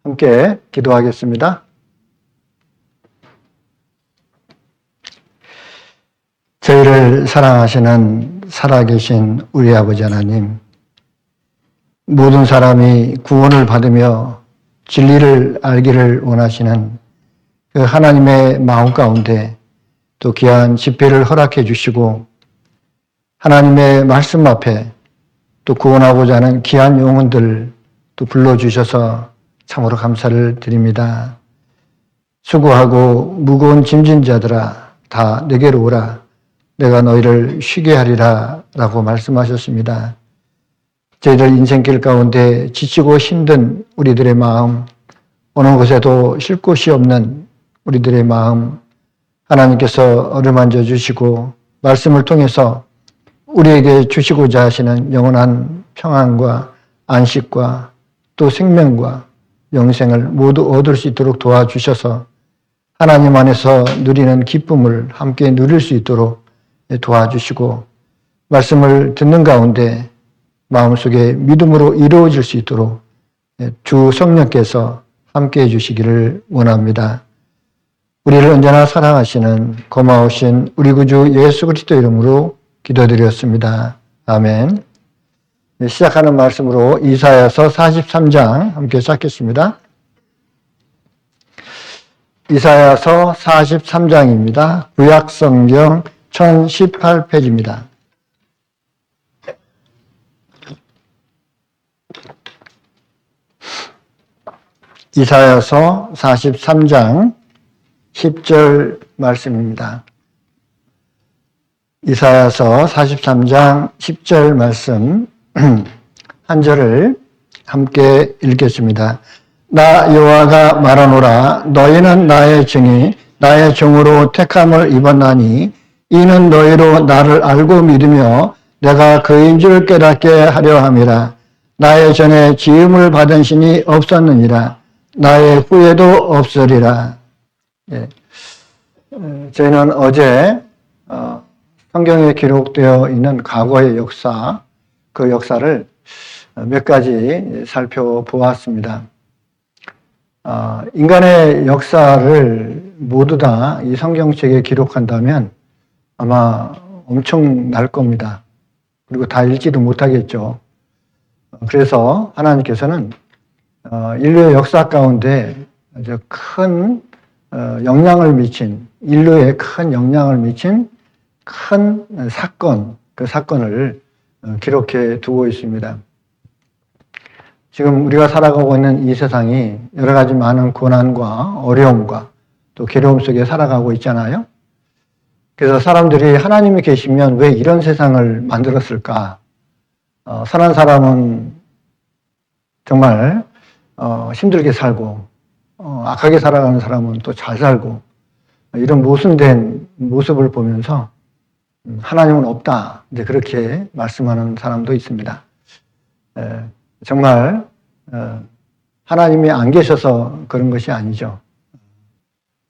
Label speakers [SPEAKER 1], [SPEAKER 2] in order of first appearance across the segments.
[SPEAKER 1] 함께 기도하겠습니다. 저희를 사랑하시는 살아계신 우리 아버지 하나님, 모든 사람이 구원을 받으며 진리를 알기를 원하시는 그 하나님의 마음 가운데 또 귀한 집회를 허락해 주시고 하나님의 말씀 앞에 또 구원하고자 하는 귀한 영혼들 또 불러주셔서 참으로 감사를 드립니다. 수고하고 무거운 짐진 자들아 다 내게로 오라. 내가 너희를 쉬게 하리라 라고 말씀하셨습니다. 저희들 인생길 가운데 지치고 힘든 우리들의 마음, 어느 곳에도 쉴 곳이 없는 우리들의 마음, 하나님께서 어루만져 주시고 말씀을 통해서 우리에게 주시고자 하시는 영원한 평안과 안식과 또 생명과 영생을 모두 얻을 수 있도록 도와주셔서 하나님 안에서 누리는 기쁨을 함께 누릴 수 있도록 도와주시고 말씀을 듣는 가운데 마음속에 믿음으로 이루어질 수 있도록 주 성령께서 함께 해주시기를 원합니다. 우리를 언제나 사랑하시는 고마우신 우리 구주 예수 그리스도 이름으로 기도드렸습니다. 아멘. 시작하는 말씀으로 이사야서 43장 함께 시작했습니다. 이사야서 43장입니다. 구약성경 1018페이지입니다. 이사야서 43장 10절 말씀입니다. 이사야서 43장 10절 말씀 한 절을 함께 읽겠습니다. 나 여호와가 말하노라. 너희는 나의 증인 나의 종으로 택함을 입었나니 이는 너희로 나를 알고 믿으며 내가 그인 줄 깨닫게 하려 함이라. 나의 전에 지음을 받은 신이 없었느니라. 나의 후에도 없으리라. 예. 저희는 어제 성경에 기록되어 있는 과거의 역사, 그 역사를 몇 가지 살펴보았습니다. 인간의 역사를 모두 다 이 성경책에 기록한다면 아마 엄청날 겁니다. 그리고 다 읽지도 못하겠죠. 그래서 하나님께서는 인류의 역사 가운데 아주 큰 영향을 미친, 인류에 큰 영향을 미친 큰 사건, 그 사건을 기록해 두고 있습니다. 지금 우리가 살아가고 있는 이 세상이 여러 가지 많은 고난과 어려움과 또 괴로움 속에 살아가고 있잖아요. 그래서 사람들이 하나님이 계시면 왜 이런 세상을 만들었을까? 선한 사람은 정말 힘들게 살고 악하게 살아가는 사람은 또 잘 살고 이런 모순된 모습을 보면서 하나님은 없다. 이제 그렇게 말씀하는 사람도 있습니다. 정말 하나님이 안 계셔서 그런 것이 아니죠.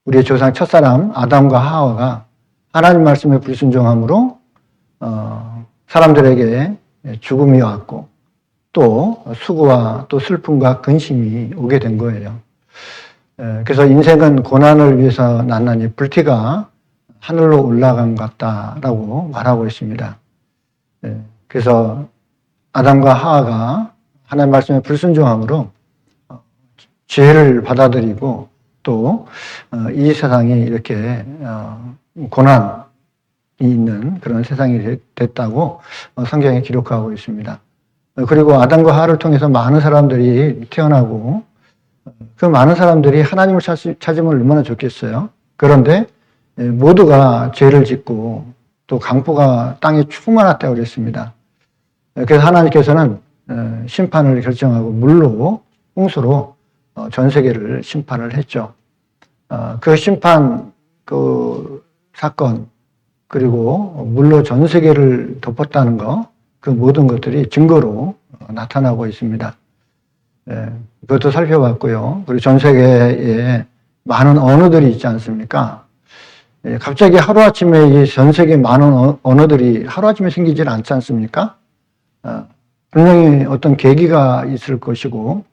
[SPEAKER 1] 우리의 조상 첫사람 아담과 하와가 하나님 말씀에 불순종함으로 사람들에게 죽음이 왔고 또 수고와 또 슬픔과 근심이 오게 된 거예요. 그래서 인생은 고난을 위해서 났나니 불티가 하늘로 올라간 것 같다라고 말하고 있습니다. 그래서 아담과 하와가 하나님 말씀에 불순종함으로 죄를 받아들이고 또 이 세상이 이렇게 고난이 있는 그런 세상이 됐다고 성경에 기록하고 있습니다. 그리고 아담과 하와를 통해서 많은 사람들이 태어나고 그 많은 사람들이 하나님을 찾으면 얼마나 좋겠어요. 그런데 모두가 죄를 짓고 또 강포가 땅에 충만하다고 그랬습니다. 그래서 하나님께서는 심판을 결정하고 물로 홍수로 전 세계를 심판을 했죠. 그 심판 그 사건 그리고 물로 전 세계를 덮었다는 것, 그 모든 것들이 증거로 나타나고 있습니다. 그것도 살펴봤고요. 그리고 전 세계에 많은 언어들이 있지 않습니까? 갑자기 하루아침에 이 전 세계 많은 언어들이 하루아침에 생기질 않지 않습니까? 분명히 어떤 계기가 있을 것이고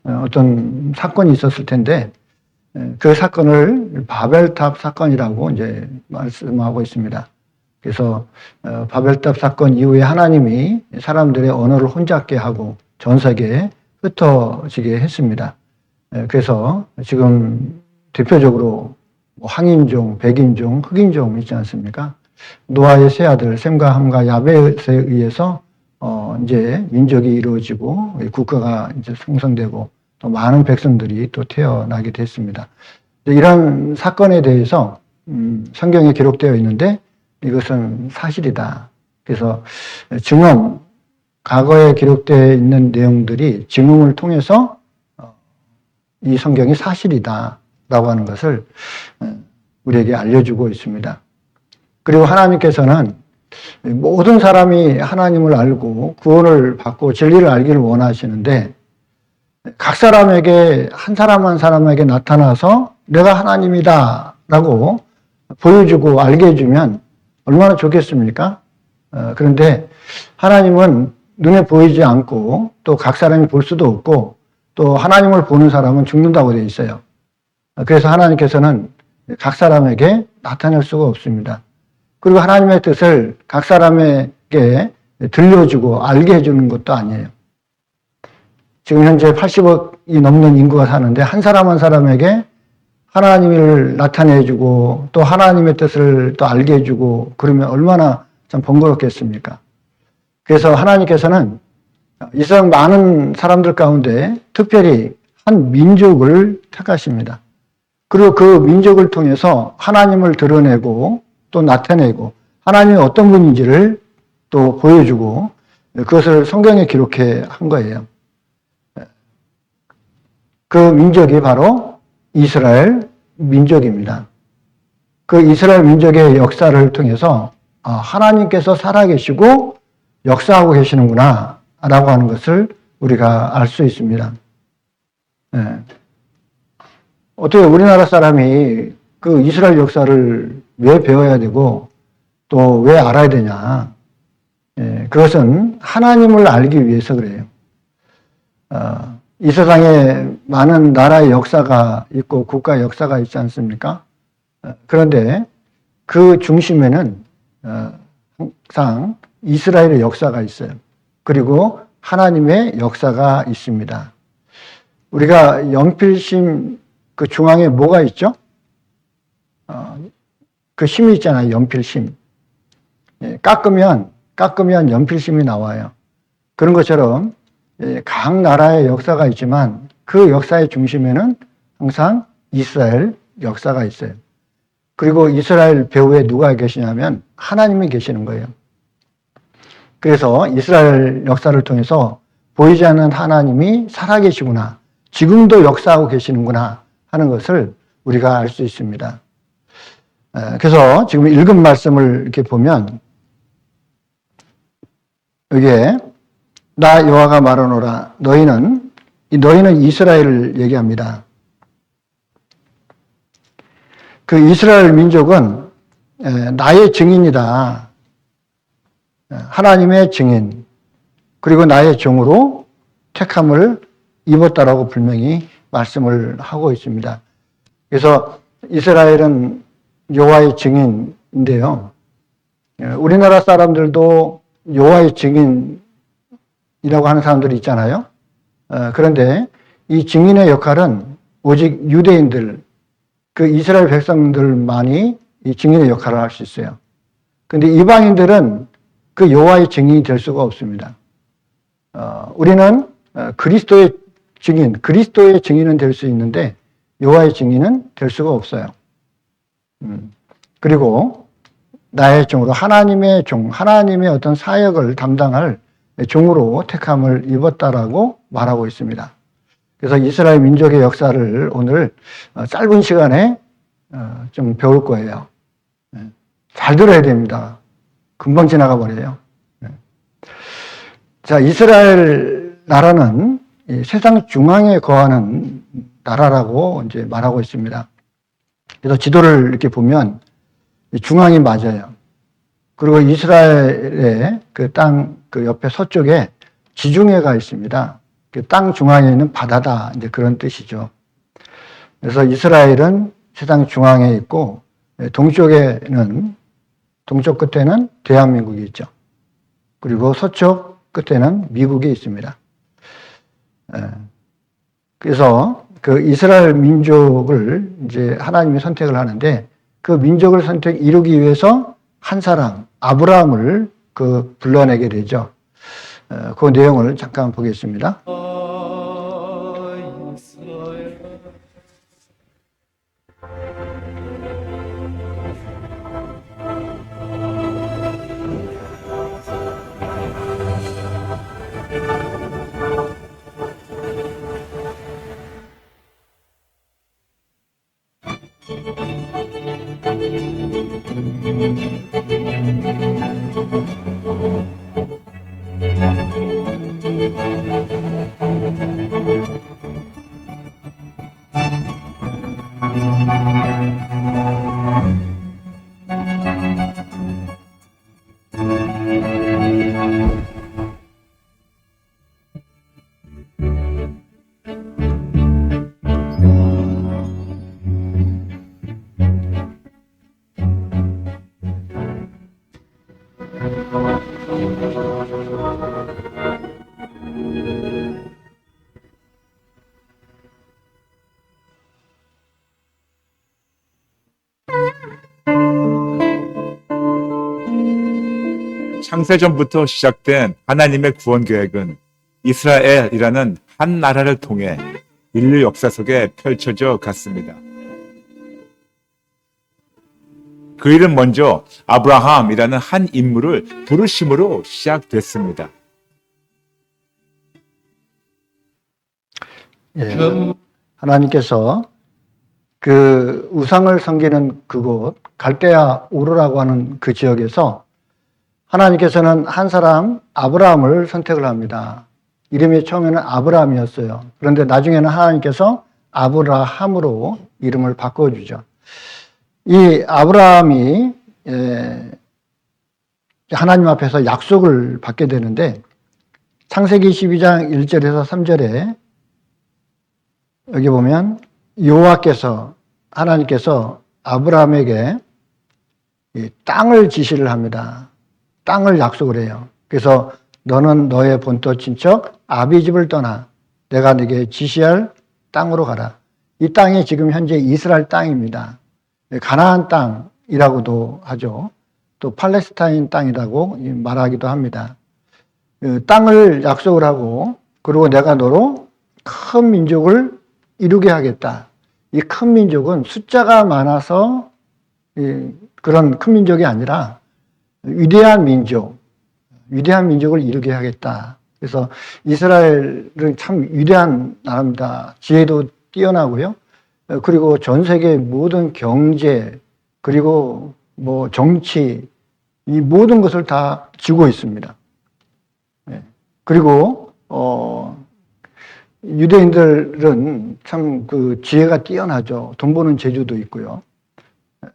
[SPEAKER 1] 어떤 사건이 있었을 텐데 그 사건을 바벨탑 사건이라고 이제 말씀하고 있습니다. 그래서 바벨탑 사건 이후에 하나님이 사람들의 언어를 혼잡게 하고 전 세계에 흩어지게 했습니다. 그래서 지금 대표적으로 황인종, 백인종, 흑인종 있지 않습니까? 노아의 세 아들 셈과 함과 야벳에 의해서 이제 민족이 이루어지고 국가가 이제 형성되고 또 많은 백성들이 또 태어나게 됐습니다. 이런 사건에 대해서 성경에 기록되어 있는데 이것은 사실이다. 그래서 증언, 과거에 기록되어 있는 내용들이 증언을 통해서 이 성경이 사실이다라고 하는 것을 우리에게 알려주고 있습니다. 그리고 하나님께서는 모든 사람이 하나님을 알고 구원을 받고 진리를 알기를 원하시는데 각 사람에게 한 사람 한 사람에게 나타나서 내가 하나님이다 라고 보여주고 알게 해주면 얼마나 좋겠습니까? 그런데 하나님은 눈에 보이지 않고 또 각 사람이 볼 수도 없고 또 하나님을 보는 사람은 죽는다고 되어 있어요. 그래서 하나님께서는 각 사람에게 나타낼 수가 없습니다. 그리고 하나님의 뜻을 각 사람에게 들려주고 알게 해주는 것도 아니에요. 지금 현재 80억이 넘는 인구가 사는데 한 사람 한 사람에게 하나님을 나타내주고 또 하나님의 뜻을 또 알게 해주고 그러면 얼마나 참 번거롭겠습니까? 그래서 하나님께서는 이 세상 많은 사람들 가운데 특별히 한 민족을 택하십니다. 그리고 그 민족을 통해서 하나님을 드러내고 또 나타내고 하나님이 어떤 분인지를 또 보여주고 그것을 성경에 기록해 한 거예요. 그 민족이 바로 이스라엘 민족입니다. 그 이스라엘 민족의 역사를 통해서 하나님께서 살아계시고 역사하고 계시는구나 라고 하는 것을 우리가 알 수 있습니다. 어떻게 우리나라 사람이 그 이스라엘 역사를 왜 배워야 되고 또 왜 알아야 되냐? 그것은 하나님을 알기 위해서 그래요. 이 세상에 많은 나라의 역사가 있고 국가 역사가 있지 않습니까? 그런데 그 중심에는 항상 이스라엘의 역사가 있어요. 그리고 하나님의 역사가 있습니다. 우리가 연필심 그 중앙에 뭐가 있죠? 그 심이 있잖아요. 연필심. 깎으면 연필심이 나와요. 그런 것처럼 각 나라의 역사가 있지만 그 역사의 중심에는 항상 이스라엘 역사가 있어요. 그리고 이스라엘 배후에 누가 계시냐면 하나님이 계시는 거예요. 그래서 이스라엘 역사를 통해서 보이지 않는 하나님이 살아계시구나, 지금도 역사하고 계시는구나 하는 것을 우리가 알 수 있습니다. 그래서 지금 읽은 말씀을 이렇게 보면 여기에 나 여호와가 말하노라 너희는 이스라엘을 얘기합니다. 그 이스라엘 민족은 나의 증인이다. 하나님의 증인 그리고 나의 종으로 택함을 입었다라고 분명히 말씀을 하고 있습니다. 그래서 이스라엘은 여호와의 증인인데요. 우리나라 사람들도 여호와의 증인이라고 하는 사람들이 있잖아요. 그런데 이 증인의 역할은 오직 유대인들, 그 이스라엘 백성들만이 이 증인의 역할을 할 수 있어요. 그런데 이방인들은 그 여호와의 증인이 될 수가 없습니다. 우리는 그리스도의 증인은 될 수 있는데 여호와의 증인은 될 수가 없어요. 그리고 나의 종으로 하나님의 종, 하나님의 어떤 사역을 담당할 종으로 택함을 입었다라고 말하고 있습니다. 그래서 이스라엘 민족의 역사를 오늘 짧은 시간에 좀 배울 거예요. 잘 들어야 됩니다. 금방 지나가 버려요. 자, 이스라엘 나라는 세상 중앙에 거하는 나라라고 이제 말하고 있습니다. 그래서 지도를 이렇게 보면 중앙이 맞아요. 그리고 이스라엘의 그 땅 그 옆에 서쪽에 지중해가 있습니다. 그 땅 중앙에 있는 바다다. 이제 그런 뜻이죠. 그래서 이스라엘은 세상 중앙에 있고 동쪽 끝에는 대한민국이 있죠. 그리고 서쪽 끝에는 미국이 있습니다. 그래서 그 이스라엘 민족을 이제 하나님이 선택을 하는데 그 민족을 이루기 위해서 한 사람, 아브라함을 불러내게 되죠. 그 내용을 잠깐 보겠습니다.
[SPEAKER 2] 창세전부터 시작된 하나님의 구원 계획은 이스라엘이라는 한 나라를 통해 인류 역사 속에 펼쳐져 갔습니다. 그 일은 먼저 아브라함이라는 한 인물을 부르심으로 시작됐습니다.
[SPEAKER 1] 예, 하나님께서 그 우상을 섬기는 그곳 갈대아 우르라고 하는 그 지역에서 하나님께서는 한 사람 아브라함을 선택을 합니다. 이름이 처음에는 아브라함이었어요. 그런데 나중에는 하나님께서 아브라함으로 이름을 바꿔주죠. 이 아브라함이 하나님 앞에서 약속을 받게 되는데 창세기 12장 1절에서 3절에 여기 보면 여호와께서 하나님께서 아브라함에게 이 땅을 지시를 합니다. 땅을 약속을 해요. 그래서 너는 너의 본토 친척 아비 집을 떠나 내가 네게 지시할 땅으로 가라. 이 땅이 지금 현재 이스라엘 땅입니다. 가나안 땅이라고도 하죠. 또 팔레스타인 땅이라고 말하기도 합니다. 땅을 약속을 하고 그리고 내가 너로 큰 민족을 이루게 하겠다. 이 큰 민족은 숫자가 많아서 그런 큰 민족이 아니라 위대한 민족을 이루게 하겠다. 그래서 이스라엘은 참 위대한 나라입니다. 지혜도 뛰어나고요. 그리고 전 세계 모든 경제 그리고 뭐 정치 이 모든 것을 다 쥐고 있습니다. 그리고 유대인들은 참 그 지혜가 뛰어나죠. 돈 버는 재주도 있고요.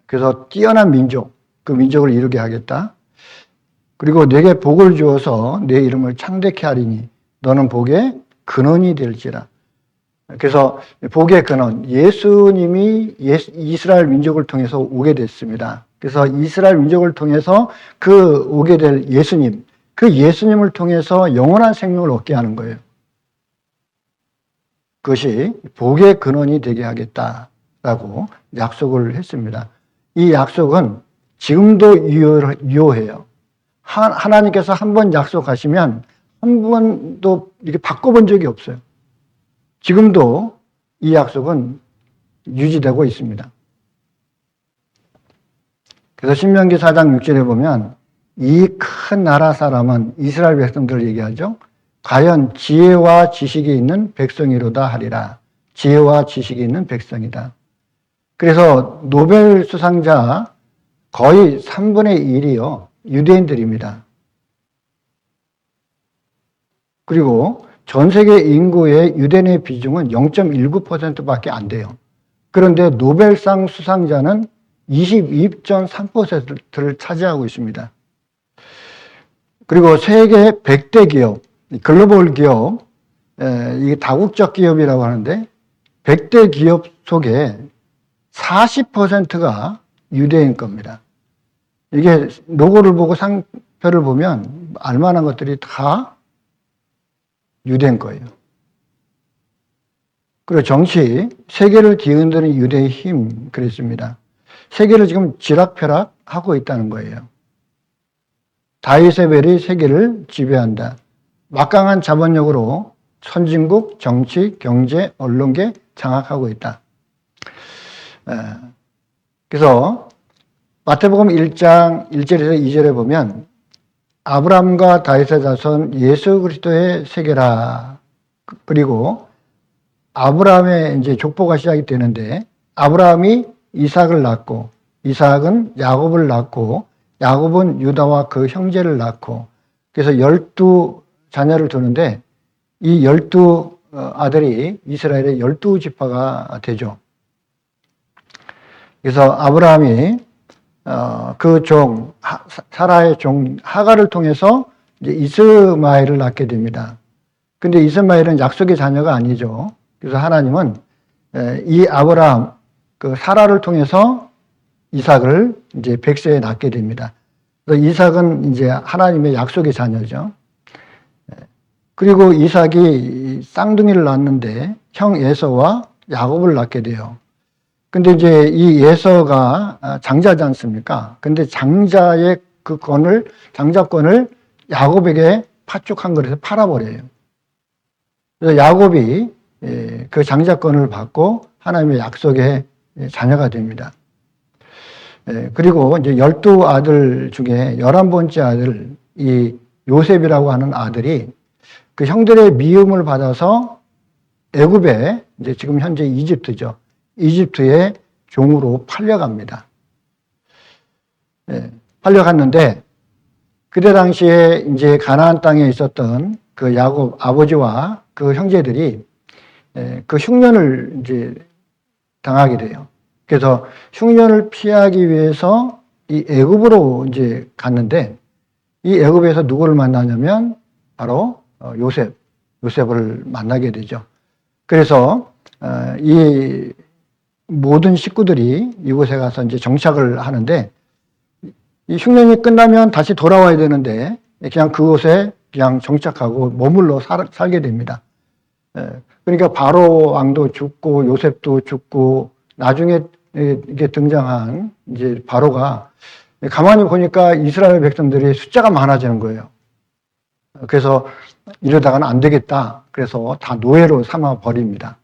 [SPEAKER 1] 그래서 뛰어난 민족, 그 민족을 이루게 하겠다. 그리고 내게 복을 주어서 내 이름을 창대케 하리니 너는 복의 근원이 될지라. 그래서 복의 근원, 예수님이 이스라엘 민족을 통해서 오게 됐습니다. 그래서 이스라엘 민족을 통해서 그 오게 될 예수님, 그 예수님을 통해서 영원한 생명을 얻게 하는 거예요. 그것이 복의 근원이 되게 하겠다라고 약속을 했습니다. 이 약속은 지금도 유효해요. 하나님께서 한 번 약속하시면 한 번도 이렇게 바꿔본 적이 없어요. 지금도 이 약속은 유지되고 있습니다. 그래서 신명기 4장 6절에 보면 이 큰 나라 사람은 이스라엘 백성들을 얘기하죠. 과연 지혜와 지식이 있는 백성이로다 하리라. 지혜와 지식이 있는 백성이다. 그래서 노벨 수상자 거의 3분의 1이요. 유대인들입니다. 그리고 전 세계 인구의 유대인의 비중은 0.19%밖에 안 돼요. 그런데 노벨상 수상자는 22.3%를 차지하고 있습니다. 그리고 세계 100대 기업, 글로벌 기업 이게 다국적 기업이라고 하는데 100대 기업 속에 40%가 유대인 겁니다. 이게 로고를 보고 상표를 보면 알만한 것들이 다 유대인 거예요. 그리고 정치, 세계를 뒤흔드는 유대의 힘, 그랬습니다. 세계를 지금 쥐락펴락 하고 있다는 거예요. 다이세벨이 세계를 지배한다. 막강한 자본력으로 선진국, 정치, 경제, 언론계 장악하고 있다. 그래서 마태복음 1장 1절에서 2절에 보면 아브라함과 다윗의 자손 예수 그리스도의 세계라. 그리고 아브라함의 이제 족보가 시작이 되는데 아브라함이 이삭을 낳고 이삭은 야곱을 낳고 야곱은 유다와 그 형제를 낳고 그래서 12자녀를 두는데 이 12아들이 이스라엘의 12지파가 되죠. 그래서 아브라함이 그 종 사라의 종 하갈을 통해서 이제 이스마엘을 낳게 됩니다. 근데 이스마엘은 약속의 자녀가 아니죠. 그래서 하나님은 이 아브라함 그 사라를 통해서 이삭을 이제 100세에 낳게 됩니다. 그래서 이삭은 이제 하나님의 약속의 자녀죠. 그리고 이삭이 쌍둥이를 낳았는데 형 에서와 야곱을 낳게 돼요. 근데 이제 이 에서가 장자지 않습니까? 근데 장자의 장자권을 야곱에게 파축한 거라서 팔아버려요. 그래서 야곱이 그 장자권을 받고 하나님의 약속의 자녀가 됩니다. 그리고 이제 12아들 중에 11번째 아들, 이 요셉이라고 하는 아들이 그 형들의 미움을 받아서 애굽에 이제 지금 현재 이집트죠. 이집트의 종으로 팔려갑니다. 팔려갔는데 그때 당시에 이제 가나안 땅에 있었던 그 야곱 아버지와 그 형제들이 그 흉년을 이제 당하게 돼요. 그래서 흉년을 피하기 위해서 이 애굽으로 이제 갔는데 이 애굽에서 누구를 만나냐면 바로 요셉을 만나게 되죠. 그래서 이 모든 식구들이 이곳에 가서 이제 정착을 하는데 이 흉년이 끝나면 다시 돌아와야 되는데 그냥 그곳에 그냥 정착하고 머물러 살게 됩니다. 그러니까 바로 왕도 죽고 요셉도 죽고 나중에 이게 등장한 이제 바로가 가만히 보니까 이스라엘 백성들이 숫자가 많아지는 거예요. 그래서 이러다가는 안 되겠다. 그래서 다 노예로 삼아 버립니다.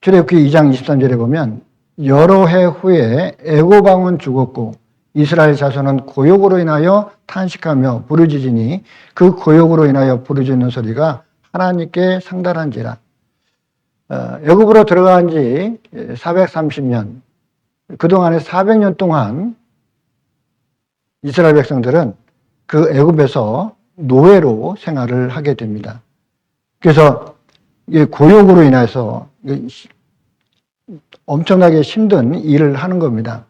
[SPEAKER 1] 출애굽기 2장 23절에 보면 여러 해 후에 애굽 왕은 죽었고 이스라엘 자손은 고욕으로 인하여 탄식하며 부르짖으니 그 고욕으로 인하여 부르짖는 소리가 하나님께 상달한지라. 애굽으로 들어간 지 430년, 그동안에 400년 동안 이스라엘 백성들은 그 애굽에서 노예로 생활을 하게 됩니다. 그래서 고욕으로 인해서 엄청나게 힘든 일을 하는 겁니다.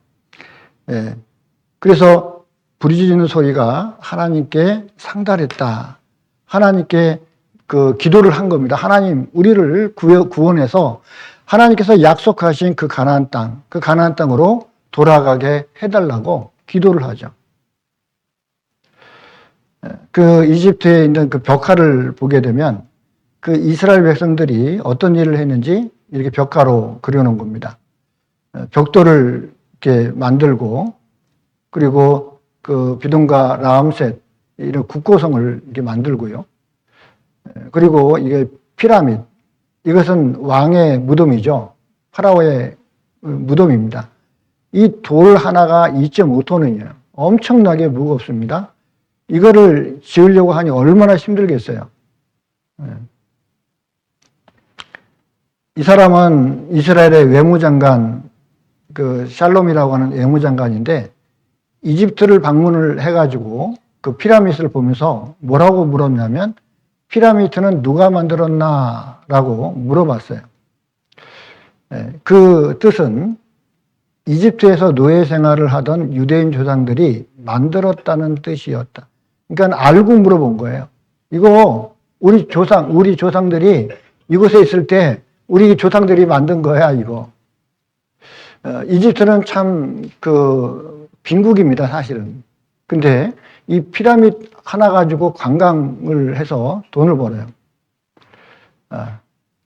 [SPEAKER 1] 그래서 부르짖는 소리가 하나님께 상달했다. 하나님께 그 기도를 한 겁니다. 하나님, 우리를 구원해서 하나님께서 약속하신 그 가나안 땅으로 돌아가게 해달라고 기도를 하죠. 그 이집트에 있는 그 벽화를 보게 되면 그 이스라엘 백성들이 어떤 일을 했는지 이렇게 벽화로 그려놓은 겁니다. 벽돌을 이렇게 만들고 그리고 그 비동과 라암셋 이런 국고성을 이렇게 만들고요. 그리고 이게 피라밋, 이것은 왕의 무덤이죠. 파라오의 무덤입니다. 이 돌 하나가 2.5톤이에요. 엄청나게 무겁습니다. 이거를 지으려고 하니 얼마나 힘들겠어요. 이 사람은 이스라엘의 외무장관, 그 샬롬이라고 하는 외무장관인데 이집트를 방문을 해가지고 그 피라미드를 보면서 뭐라고 물었냐면 피라미드는 누가 만들었나? 라고 물어봤어요. 그 뜻은 이집트에서 노예 생활을 하던 유대인 조상들이 만들었다는 뜻이었다. 그러니까 알고 물어본 거예요. 이거 우리 조상들이 이곳에 있을 때 우리 조상들이 만든 거야, 이거. 이집트는 참 빈국입니다, 사실은. 근데 이 피라미드 하나 가지고 관광을 해서 돈을 벌어요.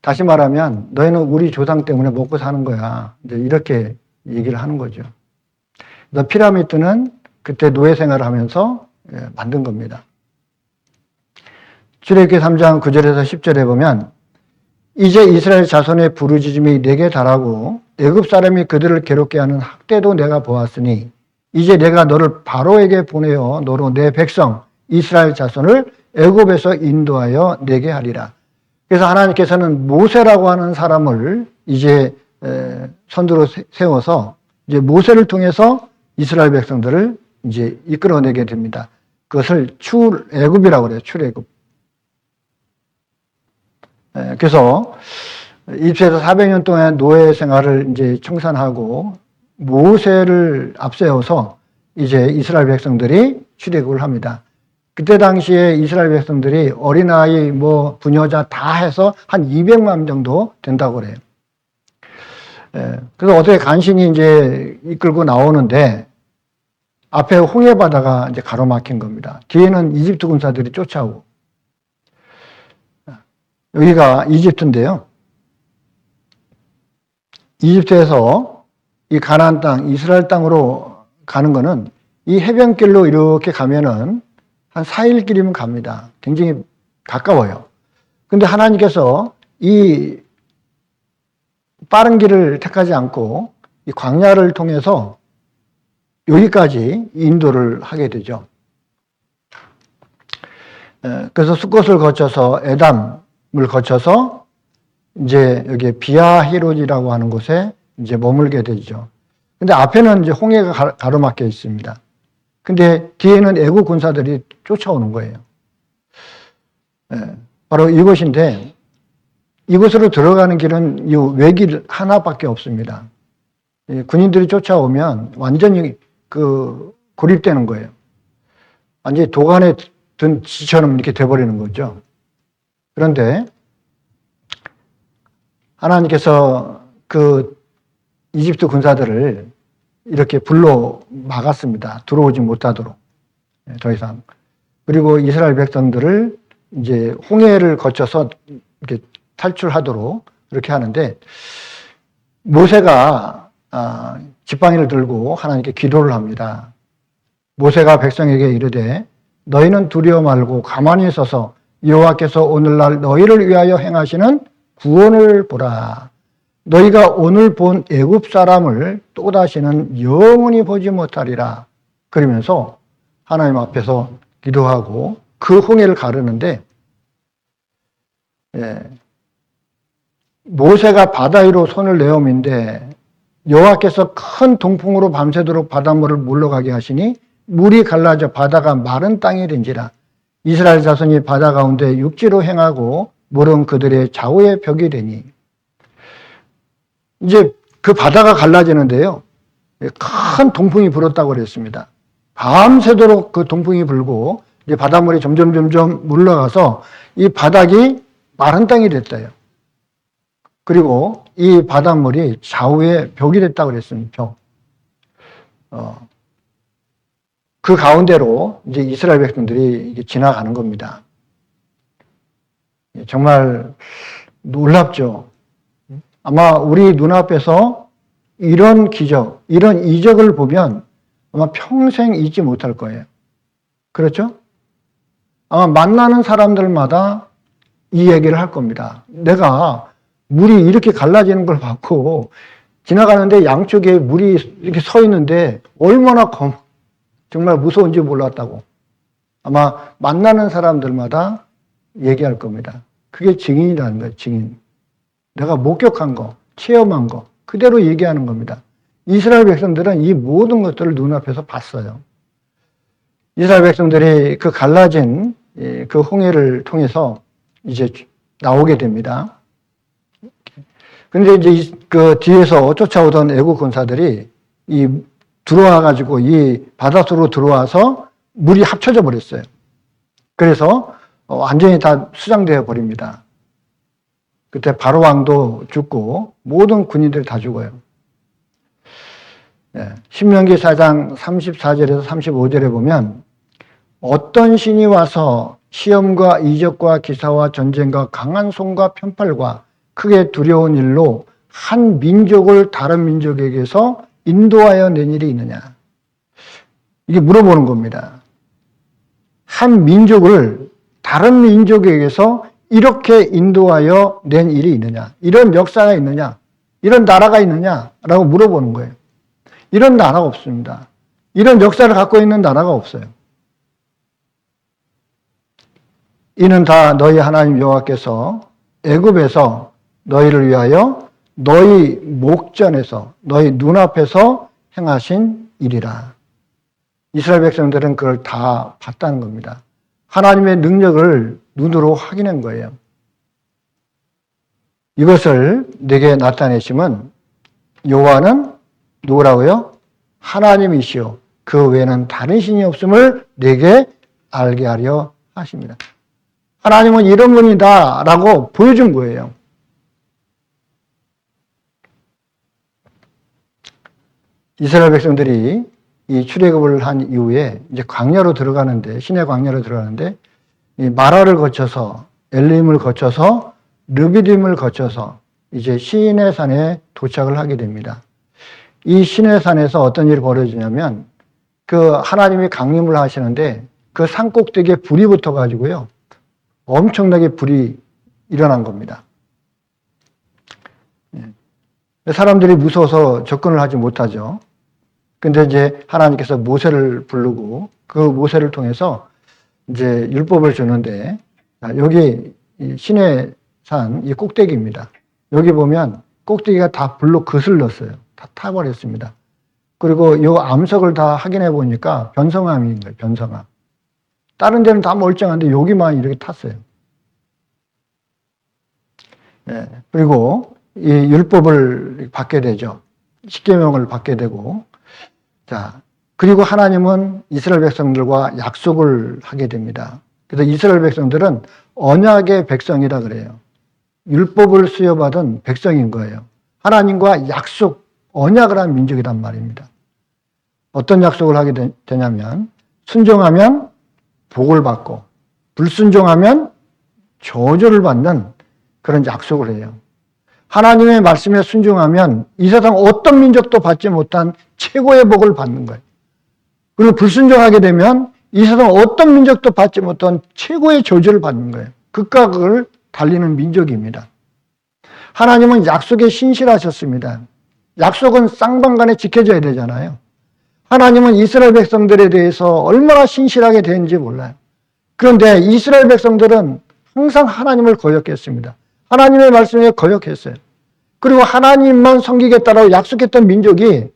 [SPEAKER 1] 다시 말하면 너희는 우리 조상 때문에 먹고 사는 거야. 이제 이렇게 얘기를 하는 거죠. 그래서 피라미드는 그때 노예 생활을 하면서 만든 겁니다. 출애굽기 3장 9절에서 10절에 보면 이제 이스라엘 자손의 부르짖음이 내게 달하고 애굽 사람이 그들을 괴롭게 하는 학대도 내가 보았으니 이제 내가 너를 바로에게 보내어 너로 내 백성 이스라엘 자손을 애굽에서 인도하여 내게 하리라. 그래서 하나님께서는 모세라고 하는 사람을 이제 선두로 세워서 이제 모세를 통해서 이스라엘 백성들을 이제 이끌어내게 됩니다. 그것을 출애굽이라고 그래요. 출애굽. 그래서 이집트에서 400년 동안 노예 생활을 이제 청산하고 모세를 앞세워서 이제 이스라엘 백성들이 출애굽을 합니다. 그때 당시에 이스라엘 백성들이 어린아이, 부녀자 다 해서 한 200만 정도 된다고 그래요. 그래서 어떻게 간신히 이제 이끌고 나오는데 앞에 홍해 바다가 이제 가로막힌 겁니다. 뒤에는 이집트 군사들이 쫓아오고. 여기가 이집트인데요. 이집트에서 이 가나안 땅, 이스라엘 땅으로 가는 거는 이 해변길로 이렇게 가면은 한 4일 길이면 갑니다. 굉장히 가까워요. 근데 하나님께서 이 빠른 길을 택하지 않고 이 광야를 통해서 여기까지 인도를 하게 되죠. 그래서 숫곳을 거쳐서 에담을 거쳐서 이제 여기 비아히롯이라고 하는 곳에 이제 머물게 되죠. 근데 앞에는 이제 홍해가 가로막혀 있습니다. 근데 뒤에는 애국 군사들이 쫓아오는 거예요. 바로 이곳인데 이곳으로 들어가는 길은 이 외길 하나밖에 없습니다. 군인들이 쫓아오면 완전히 고립되는 거예요. 완전히 도간에 든 쥐처럼 이렇게 돼버리는 거죠. 그런데 하나님께서 이집트 군사들을 이렇게 불로 막았습니다. 들어오지 못하도록. 더 이상. 그리고 이스라엘 백성들을 이제 홍해를 거쳐서 이렇게 탈출하도록 그렇게 하는데 모세가 지팡이를 들고 하나님께 기도를 합니다. 모세가 백성에게 이르되 너희는 두려워 말고 가만히 서서 여호와께서 오늘날 너희를 위하여 행하시는 구원을 보라. 너희가 오늘 본 애굽 사람을 또다시는 영원히 보지 못하리라. 그러면서 하나님 앞에서 기도하고 그 홍해를 가르는데 모세가 바다 위로 손을 내어민데 여호와께서 큰 동풍으로 밤새도록 바닷물을 물러가게 하시니 물이 갈라져 바다가 마른 땅이 된지라. 이스라엘 자손이 바다 가운데 육지로 행하고 물은 그들의 좌우의 벽이 되니. 이제 그 바다가 갈라지는데요. 큰 동풍이 불었다고 그랬습니다. 밤새도록 그 동풍이 불고 이제 바닷물이 점점 물러가서 이 바닥이 마른 땅이 됐대요. 그리고 이 바닷물이 좌우의 벽이 됐다고 그랬습니다. 벽. 그 가운데로 이제 이스라엘 백성들이 지나가는 겁니다. 정말 놀랍죠. 아마 우리 눈앞에서 이런 기적, 이런 이적을 보면 아마 평생 잊지 못할 거예요. 그렇죠? 아마 만나는 사람들마다 이 얘기를 할 겁니다. 내가 물이 이렇게 갈라지는 걸 봤고 지나가는데 양쪽에 물이 이렇게 서 있는데 얼마나 정말 무서운지 몰랐다고. 아마 만나는 사람들마다 얘기할 겁니다. 그게 증인이라는 거예요. 증인. 내가 목격한 거, 체험한 거 그대로 얘기하는 겁니다. 이스라엘 백성들은 이 모든 것들을 눈앞에서 봤어요. 이스라엘 백성들이 그 갈라진 그 홍해를 통해서 이제 나오게 됩니다. 그런데 이제 그 뒤에서 쫓아오던 애국 군사들이 들어와 가지고 이 바닷속으로 들어와서 물이 합쳐져 버렸어요. 그래서 완전히 다 수장되어 버립니다. 그때 바로 왕도 죽고 모든 군인들이 다 죽어요. 신명기 4장 34절에서 35절에 보면 어떤 신이 와서 시험과 이적과 기사와 전쟁과 강한 손과 편팔과 크게 두려운 일로 한 민족을 다른 민족에게서 인도하여 낸 일이 있느냐. 이게 물어보는 겁니다. 한 민족을 다른 민족에게서 이렇게 인도하여 낸 일이 있느냐. 이런 역사가 있느냐. 이런 나라가 있느냐라고 물어보는 거예요. 이런 나라가 없습니다. 이런 역사를 갖고 있는 나라가 없어요. 이는 다 너희 하나님 여호와께서 애굽에서 너희를 위하여 너희 목전에서 너희 눈앞에서 행하신 일이라. 이스라엘 백성들은 그걸 다 봤다는 겁니다. 하나님의 능력을 눈으로 확인한 거예요. 이것을 내게 나타내심은 여호와는 누구라고요? 하나님이시요 그 외에는 다른 신이 없음을 내게 알게 하려 하십니다. 하나님은 이런 분이다 라고 보여준 거예요. 이스라엘 백성들이 이 출애굽을 한 이후에 이제 광야로 들어가는데, 시내 광야로 들어가는데, 이 마라를 거쳐서, 엘림을 거쳐서, 르비딤을 거쳐서 이제 시내산에 도착을 하게 됩니다. 이 시내산에서 어떤 일이 벌어지냐면, 그 하나님이 강림을 하시는데, 그 산 꼭대기에 불이 붙어가지고요, 엄청나게 불이 일어난 겁니다. 사람들이 무서워서 접근을 하지 못하죠. 근데 이제 하나님께서 모세를 부르고 그 모세를 통해서 이제 율법을 주는데, 여기 시내산 이 꼭대기입니다. 여기 보면 꼭대기가 다 불로 거슬렀어요. 다 타버렸습니다. 그리고 이 암석을 다 확인해 보니까 변성암인 거예요. 변성암. 다른 데는 다 멀쩡한데 여기만 이렇게 탔어요. 그리고 이 율법을 받게 되죠. 십계명을 받게 되고, 자, 그리고 하나님은 이스라엘 백성들과 약속을 하게 됩니다. 그래서 이스라엘 백성들은 언약의 백성이라 그래요. 율법을 수여받은 백성인 거예요. 하나님과 약속, 언약을 한 민족이란 말입니다. 어떤 약속을 하게 되냐면, 순종하면 복을 받고, 불순종하면 저주를 받는 그런 약속을 해요. 하나님의 말씀에 순종하면 이 세상 어떤 민족도 받지 못한 최고의 복을 받는 거예요. 그리고 불순종하게 되면 이 세상 어떤 민족도 받지 못한 최고의 저주를 받는 거예요. 극과 극을 달리는 민족입니다. 하나님은 약속에 신실하셨습니다. 약속은 쌍방간에 지켜져야 되잖아요. 하나님은 이스라엘 백성들에 대해서 얼마나 신실하게 되는지 몰라요. 그런데 이스라엘 백성들은 항상 하나님을 거역했습니다. 하나님의 말씀에 거역했어요. 그리고 하나님만 섬기겠다라고 약속했던 민족이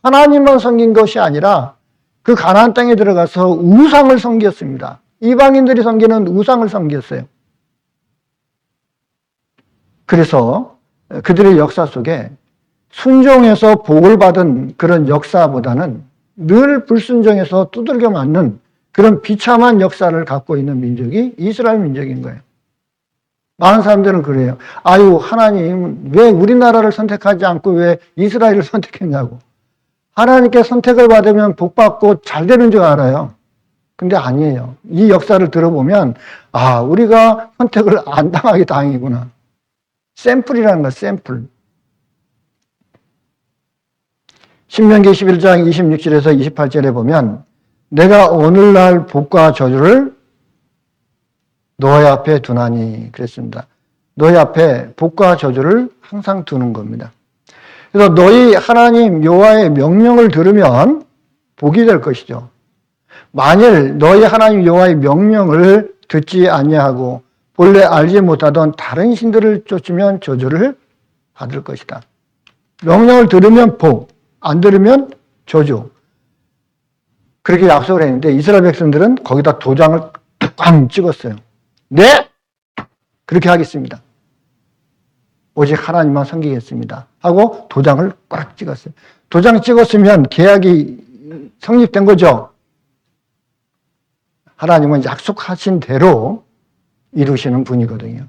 [SPEAKER 1] 하나님만 섬긴 것이 아니라 그 가나안 땅에 들어가서 우상을 섬겼습니다. 이방인들이 섬기는 우상을 섬겼어요. 그래서 그들의 역사 속에 순종해서 복을 받은 그런 역사보다는 늘 불순종해서 두들겨 맞는 그런 비참한 역사를 갖고 있는 민족이 이스라엘 민족인 거예요. 많은 사람들은 그래요. 아유, 하나님, 왜 우리나라를 선택하지 않고 왜 이스라엘을 선택했냐고. 하나님께 선택을 받으면 복 받고 잘 되는 줄 알아요. 근데 아니에요. 이 역사를 들어보면, 아, 우리가 선택을 안 당하게 다행이구나. 샘플이라는 거야, 샘플. 신명기 11장 26절에서 28절에 보면, 내가 오늘날 복과 저주를 너희 앞에 두나니 그랬습니다. 너희 앞에 복과 저주를 항상 두는 겁니다. 그래서 너희 하나님 여호와의 명령을 들으면 복이 될 것이죠. 만일 너희 하나님 여호와의 명령을 듣지 아니하고 본래 알지 못하던 다른 신들을 쫓으면 저주를 받을 것이다. 명령을 들으면 복, 안 들으면 저주. 그렇게 약속을 했는데 이스라엘 백성들은 거기다 도장을 꽝 찍었어요. 네! 그렇게 하겠습니다. 오직 하나님만 섬기겠습니다. 하고 도장을 꽉 찍었어요. 도장 찍었으면 계약이 성립된 거죠. 하나님은 약속하신 대로 이루시는 분이거든요.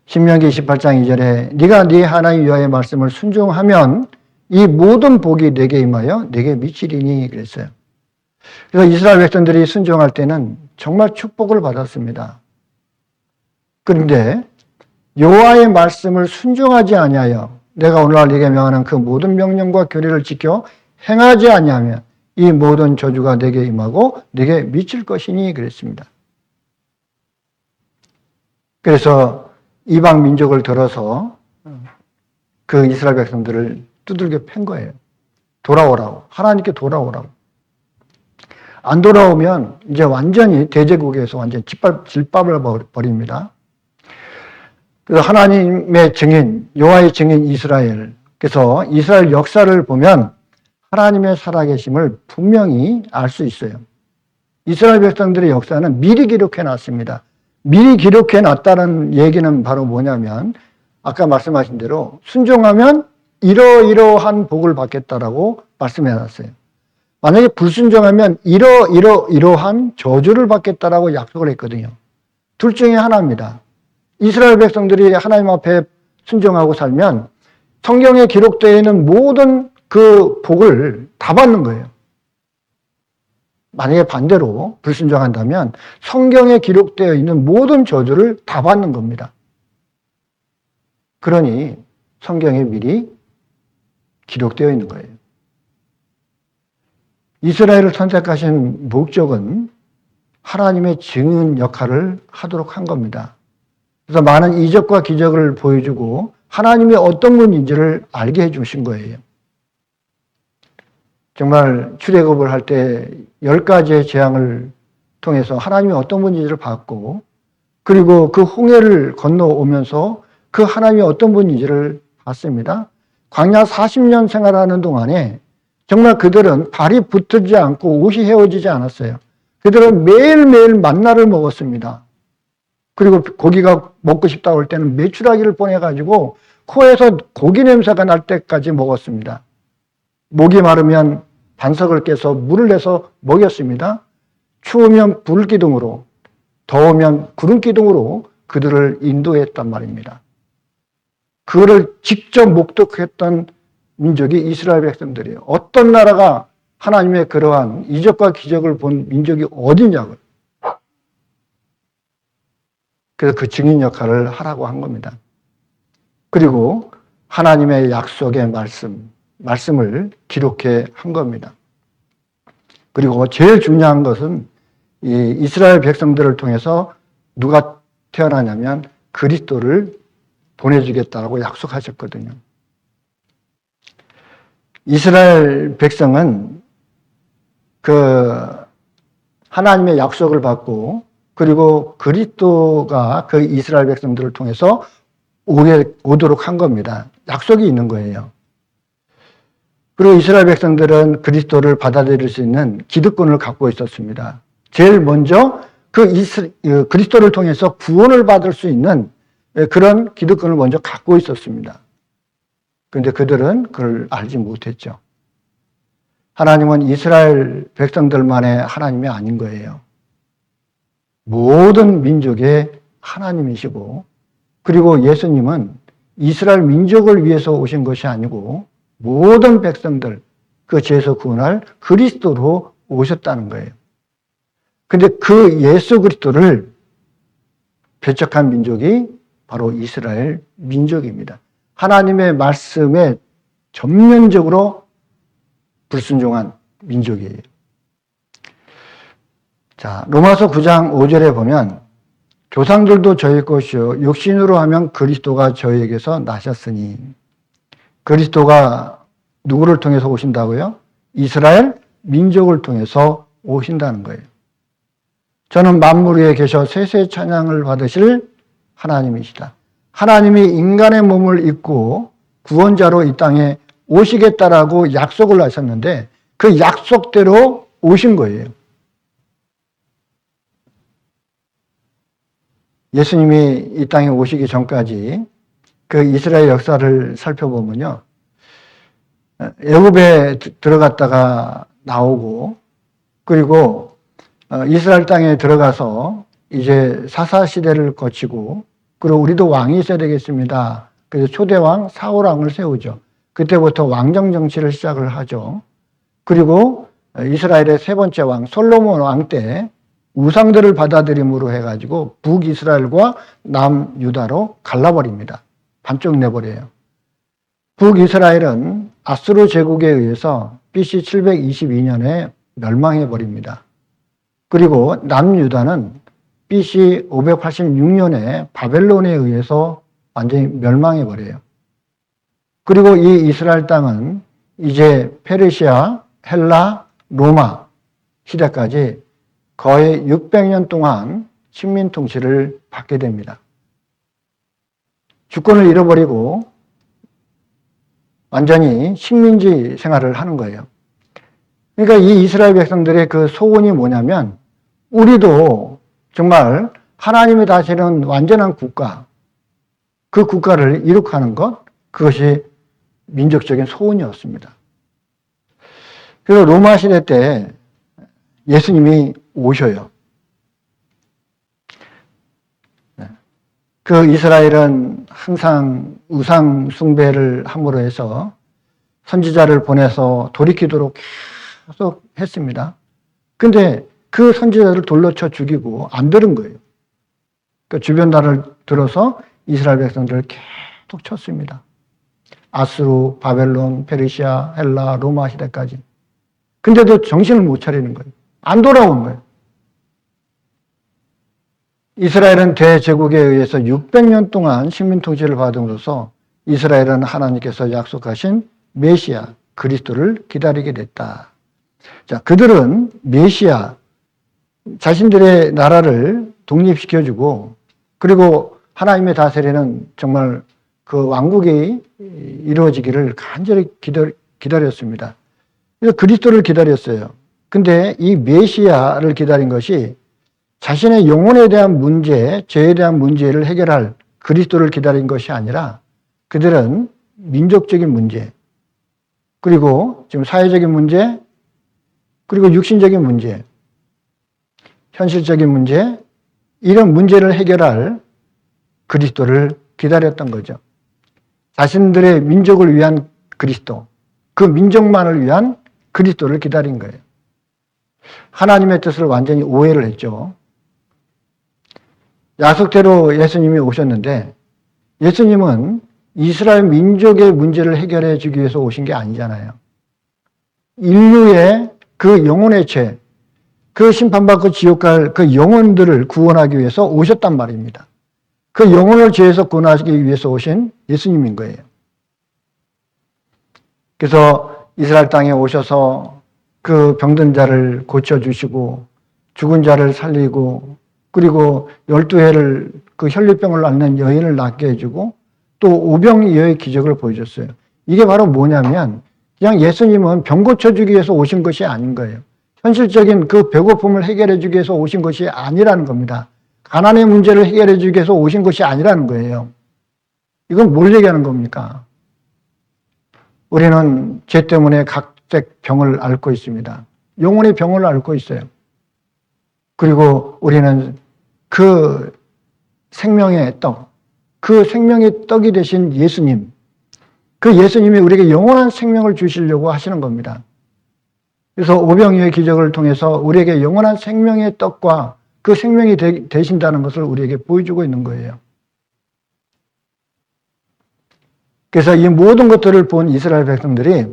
[SPEAKER 1] 신명기 28장 2절에 네가 네 하나님 여호와의 말씀을 순종하면 이 모든 복이 내게 임하여 내게 미치리니 그랬어요. 그래서 이스라엘 백성들이 순종할 때는 정말 축복을 받았습니다. 그런데 여호와의 말씀을 순종하지 아니하여 내가 오늘날 네게 명하는 그 모든 명령과 규례를 지켜 행하지 아니하면 이 모든 저주가 내게 임하고 내게 미칠 것이니 그랬습니다. 그래서 이방 민족을 들어서 그 이스라엘 백성들을 두들겨 팬 거예요. 돌아오라고. 하나님께 돌아오라고. 안 돌아오면 이제 완전히 대제국에서 완전히 질밥을 버립니다. 그래서 하나님의 증인, 여호와의 증인 이스라엘. 그래서 이스라엘 역사를 보면 하나님의 살아계심을 분명히 알 수 있어요. 이스라엘 백성들의 역사는 미리 기록해 놨습니다. 미리 기록해 놨다는 얘기는 바로 뭐냐면 아까 말씀하신 대로 순종하면 이러이러한 복을 받겠다라고 말씀해 놨어요. 만약에 불순종하면 이러한 저주를 받겠다라고 약속을 했거든요. 둘 중에 하나입니다. 이스라엘 백성들이 하나님 앞에 순종하고 살면 성경에 기록되어 있는 모든 그 복을 다 받는 거예요. 만약에 반대로 불순종한다면 성경에 기록되어 있는 모든 저주를 다 받는 겁니다. 그러니 성경에 미리 기록되어 있는 거예요. 이스라엘을 선택하신 목적은 하나님의 증인 역할을 하도록 한 겁니다. 그래서 많은 이적과 기적을 보여주고 하나님이 어떤 분인지를 알게 해주신 거예요. 정말 출애굽을 할 때 10가지의 재앙을 통해서 하나님이 어떤 분인지를 봤고 그리고 그 홍해를 건너오면서 그 하나님이 어떤 분인지를 봤습니다. 광야 40년 생활하는 동안에 정말 그들은 발이 붙지 않고 옷이 헤어지지 않았어요. 그들은 매일매일 만나를 먹었습니다. 그리고 고기가 먹고 싶다고 할 때는 메추라기를 꺼내가지고 코에서 고기 냄새가 날 때까지 먹었습니다. 목이 마르면 반석을 깨서 물을 내서 먹였습니다. 추우면 불기둥으로, 더우면 구름기둥으로 그들을 인도했단 말입니다. 그거를 직접 목독했던 민족이 이스라엘 백성들이에요. 어떤 나라가 하나님의 그러한 이적과 기적을 본 민족이 어디냐고요. 그래서 그 증인 역할을 하라고 한 겁니다. 그리고 하나님의 약속의 말씀을 기록해 한 겁니다. 그리고 제일 중요한 것은 이 이스라엘 백성들을 통해서 누가 태어나냐면 그리스도를 보내주겠다라고 약속하셨거든요. 이스라엘 백성은 그 하나님의 약속을 받고 그리고 그리스도가 그 이스라엘 백성들을 통해서 오도록 한 겁니다. 약속이 있는 거예요. 그리고 이스라엘 백성들은 그리스도를 받아들일 수 있는 기득권을 갖고 있었습니다. 제일 먼저 그리스도를 통해서 구원을 받을 수 있는 그런 기득권을 먼저 갖고 있었습니다. 그런데 그들은 그걸 알지 못했죠. 하나님은 이스라엘 백성들만의 하나님이 아닌 거예요. 모든 민족의 하나님이시고 그리고 예수님은 이스라엘 민족을 위해서 오신 것이 아니고 모든 백성들 그 죄에서 구원할 그리스도로 오셨다는 거예요. 근데 그 예수 그리스도를 배척한 민족이 바로 이스라엘 민족입니다. 하나님의 말씀에 전면적으로 불순종한 민족이에요. 자, 로마서 9장 5절에 보면 조상들도 저희 것이요 육신으로 하면 그리스도가 저희에게서 나셨으니 그리스도가 누구를 통해서 오신다고요? 이스라엘 민족을 통해서 오신다는 거예요. 저는 만물 위에 계셔 세세 찬양을 받으실 하나님이시다. 하나님이 인간의 몸을 입고 구원자로 이 땅에 오시겠다라고 약속을 하셨는데 그 약속대로 오신 거예요. 예수님이 이 땅에 오시기 전까지 그 이스라엘 역사를 살펴보면요. 애굽에 들어갔다가 나오고, 그리고 이스라엘 땅에 들어가서 이제 사사 시대를 거치고, 그리고 우리도 왕이 있어야 되겠습니다. 그래서 초대왕 사울왕을 세우죠. 그때부터 왕정 정치를 시작을 하죠. 그리고 이스라엘의 세 번째 왕 솔로몬 왕 때 우상들을 받아들임으로 해가지고 북이스라엘과 남유다로 갈라버립니다. 반쪽 내버려요. 북이스라엘은 아수르 제국에 의해서 BC 722년에 멸망해버립니다. 그리고 남유다는 BC 586년에 바벨론에 의해서 완전히 멸망해버려요. 그리고 이 이스라엘 땅은 이제 페르시아, 헬라, 로마 시대까지 거의 600년 동안 식민 통치를 받게 됩니다. 주권을 잃어버리고 완전히 식민지 생활을 하는 거예요. 그러니까 이 이스라엘 백성들의 그 소원이 뭐냐면 우리도 정말 하나님이 다스리는 완전한 국가, 그 국가를 이룩하는 것, 그것이 민족적인 소원이었습니다. 그래서 로마 시대 때 예수님이 오셔요. 그 이스라엘은 항상 우상 숭배를 함으로 해서 선지자를 보내서 돌이키도록 계속 했습니다. 근데 그 선지자를 돌로 쳐 죽이고 안 들은 거예요. 그 주변 나라를 들어서 이스라엘 백성들을 계속 쳤습니다. 아수르, 바벨론, 페르시아, 헬라, 로마 시대까지. 근데도 정신을 못 차리는 거예요. 안 돌아온 거예요. 이스라엘은 대제국에 의해서 600년 동안 식민 통치를 받음으로써 이스라엘은 하나님께서 약속하신 메시아, 그리스도를 기다리게 됐다. 자, 그들은 메시아, 자신들의 나라를 독립시켜주고, 그리고 하나님의 다스리는 정말 그 왕국이 이루어지기를 간절히 기다렸습니다. 그래서 그리스도를 기다렸어요. 근데 이 메시아를 기다린 것이 자신의 영혼에 대한 문제, 죄에 대한 문제를 해결할 그리스도를 기다린 것이 아니라 그들은 민족적인 문제, 그리고 지금 사회적인 문제, 그리고 육신적인 문제, 현실적인 문제, 이런 문제를 해결할 그리스도를 기다렸던 거죠. 자신들의 민족을 위한 그리스도, 그 민족만을 위한 그리스도를 기다린 거예요. 하나님의 뜻을 완전히 오해를 했죠. 약속대로 예수님이 오셨는데 예수님은 이스라엘 민족의 문제를 해결해 주기 위해서 오신 게 아니잖아요. 인류의 그 영혼의 죄, 그 심판받고 지옥 갈 그 영혼들을 구원하기 위해서 오셨단 말입니다. 그 영혼을 죄에서 구원하기 위해서 오신 예수님인 거예요. 그래서 이스라엘 땅에 오셔서 그 병든 자를 고쳐주시고 죽은 자를 살리고 그리고 12해를 그 혈류병을 앓는 여인을 낫게 해주고 또 오병이어의 기적을 보여줬어요. 이게 바로 뭐냐면 그냥 예수님은 병 고쳐주기 위해서 오신 것이 아닌 거예요. 현실적인 그 배고픔을 해결해 주기 위해서 오신 것이 아니라는 겁니다. 가난의 문제를 해결해 주기 위해서 오신 것이 아니라는 거예요. 이건 뭘 얘기하는 겁니까? 우리는 죄 때문에 각색 병을 앓고 있습니다. 영혼의 병을 앓고 있어요. 그리고 우리는 그 생명의 떡, 그 생명의 떡이 되신 예수님, 그 예수님이 우리에게 영원한 생명을 주시려고 하시는 겁니다. 그래서 오병이어의 기적을 통해서 우리에게 영원한 생명의 떡과 그 생명이 되신다는 것을 우리에게 보여주고 있는 거예요. 그래서 이 모든 것들을 본 이스라엘 백성들이